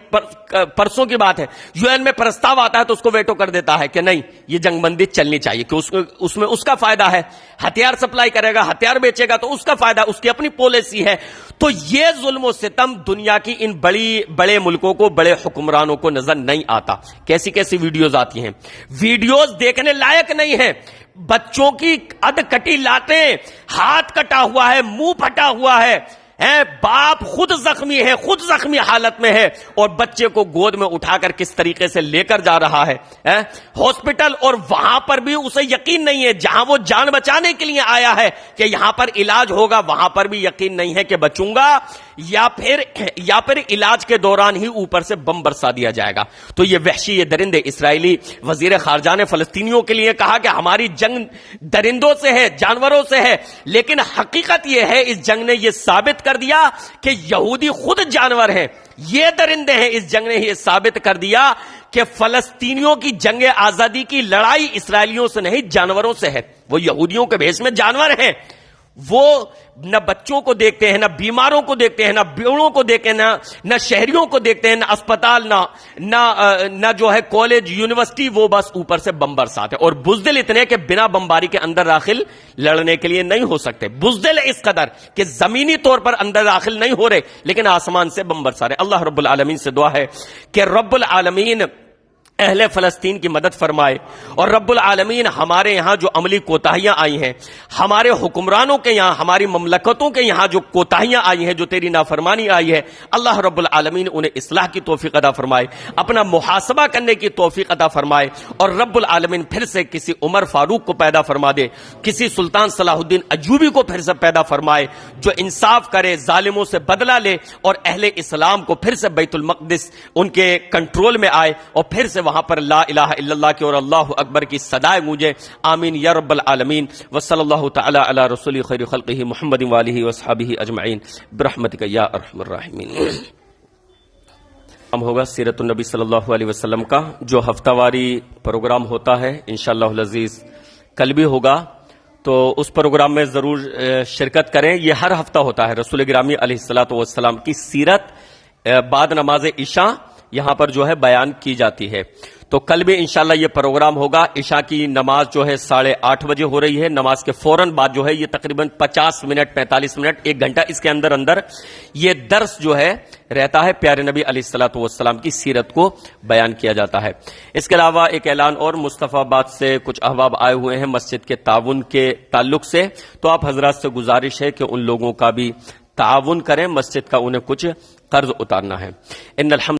پرسوں کی بات ہے، UN میں پرستاو آتا ہے تو اس کو ویٹو کر دیتا ہے کہ نہیں، یہ جنگ بندی چلنی چاہیے، کہ اس میں اس کا فائدہ ہے، ہتھیار سپلائی کرے گا، ہتھیار بیچے گا تو اس کا فائدہ، اس کی اپنی پالیسی ہے۔ تو یہ ظلم و ستم دنیا کی ان بڑے ملکوں کو، بڑے حکمرانوں کو نظر نہیں آتا۔ کیسی کیسی ویڈیوز آتی ہیں، ویڈیوز دیکھنے لائق نہیں ہے۔ بچوں کی اد کٹی لاتیں، ہاتھ کٹا ہوا ہے، منہ پھٹا ہوا ہے، باپ خود زخمی ہے، خود زخمی حالت میں ہے، اور بچے کو گود میں اٹھا کر کس طریقے سے لے کر جا رہا ہے ہاسپٹل، اور وہاں پر بھی اسے یقین نہیں ہے، جہاں وہ جان بچانے کے لیے آیا ہے کہ یہاں پر علاج ہوگا، وہاں پر بھی یقین نہیں ہے کہ بچوں گا، یا پھر علاج کے دوران ہی اوپر سے بم برسا دیا جائے گا۔ تو یہ وحشی، یہ درندے، اسرائیلی وزیر خارجہ نے فلسطینیوں کے لیے کہا کہ ہماری جنگ درندوں سے ہے، جانوروں سے ہے، لیکن حقیقت یہ ہے، اس جنگ نے یہ ثابت کر دیا کہ یہودی خود جانور ہیں، یہ درندے ہیں۔ اس جنگ نے یہ ثابت کر دیا کہ فلسطینیوں کی جنگ آزادی کی لڑائی اسرائیلیوں سے نہیں، جانوروں سے ہے۔ وہ یہودیوں کے بھیس میں جانور ہیں، وہ نہ بچوں کو دیکھتے ہیں، نہ بیماروں کو دیکھتے ہیں، نہ بیڑوں کو دیکھتے ہیں، نہ شہریوں کو دیکھتے ہیں، نہ اسپتال، نہ جو ہے کالج یونیورسٹی، وہ بس اوپر سے بم برساتے، اور بزدل اتنے کہ بنا بمباری کے اندر داخل لڑنے کے لیے نہیں ہو سکتے، بزدل اس قدر کہ زمینی طور پر اندر داخل نہیں ہو رہے، لیکن آسمان سے بم برسا رہے۔ اللہ رب العالمین سے دعا ہے کہ رب العالمین اہل فلسطین کی مدد فرمائے، اور رب العالمین ہمارے یہاں جو عملی کوتاہیاں آئی ہیں، ہمارے حکمرانوں کے یہاں، ہماری مملکتوں کے یہاں جو کوتاہیاں آئی ہیں، جو تیری نافرمانی آئی ہے، اللہ رب العالمین انہیں اصلاح کی توفیق عطا فرمائے، اپنا محاسبہ کرنے کی توفیق عطا فرمائے، اور رب العالمین پھر سے کسی عمر فاروق کو پیدا فرما دے، کسی سلطان صلاح الدین ایوبی کو پھر سے پیدا فرمائے، جو انصاف کرے، ظالموں سے بدلہ لے، اور اہل اسلام کو پھر سے بیت المقدس ان کے کنٹرول میں آئے، اور پھر سے وہاں پر لا الہ الا اللہ کی اور اللہ اکبر کی صدائے گونجے۔ آمین یا رب العالمین، وصلی اللہ تعالی علی رسول خیر خلقہ محمد وآلہ وصحبہ اجمعین برحمتک یا ارحم الراحمین۔ ہم ہوگا سیرت النبی صلی اللہ علیہ وسلم کا جو ہفتہ واری پروگرام ہوتا ہے، انشاءاللہ العزیز کل بھی ہوگا، تو اس پروگرام میں ضرور شرکت کریں۔ یہ ہر ہفتہ ہوتا ہے، رسول گرامی علیہ الصلوۃ والسلام کی سیرت بعد نماز عشاء یہاں پر جو ہے بیان کی جاتی ہے۔ تو کل بھی انشاءاللہ یہ پروگرام ہوگا۔ عشاء کی نماز جو ہے 8:30 بجے ہو رہی ہے، نماز کے فوراً بعد جو ہے یہ تقریباً 50 منٹ 45 منٹ 1 گھنٹہ اس کے اندر یہ درس جو ہے رہتا ہے، پیارے نبی علیہ الصلوۃ والسلام کی سیرت کو بیان کیا جاتا ہے۔ اس کے علاوہ ایک اعلان اور، مصطفیٰ آباد سے کچھ احباب آئے ہوئے ہیں مسجد کے تعاون کے تعلق سے، تو آپ حضرات سے گزارش ہے کہ ان لوگوں کا بھی تعاون کریں، مسجد کا انہیں کچھ قرض اتارنا ہے۔ ان الحمد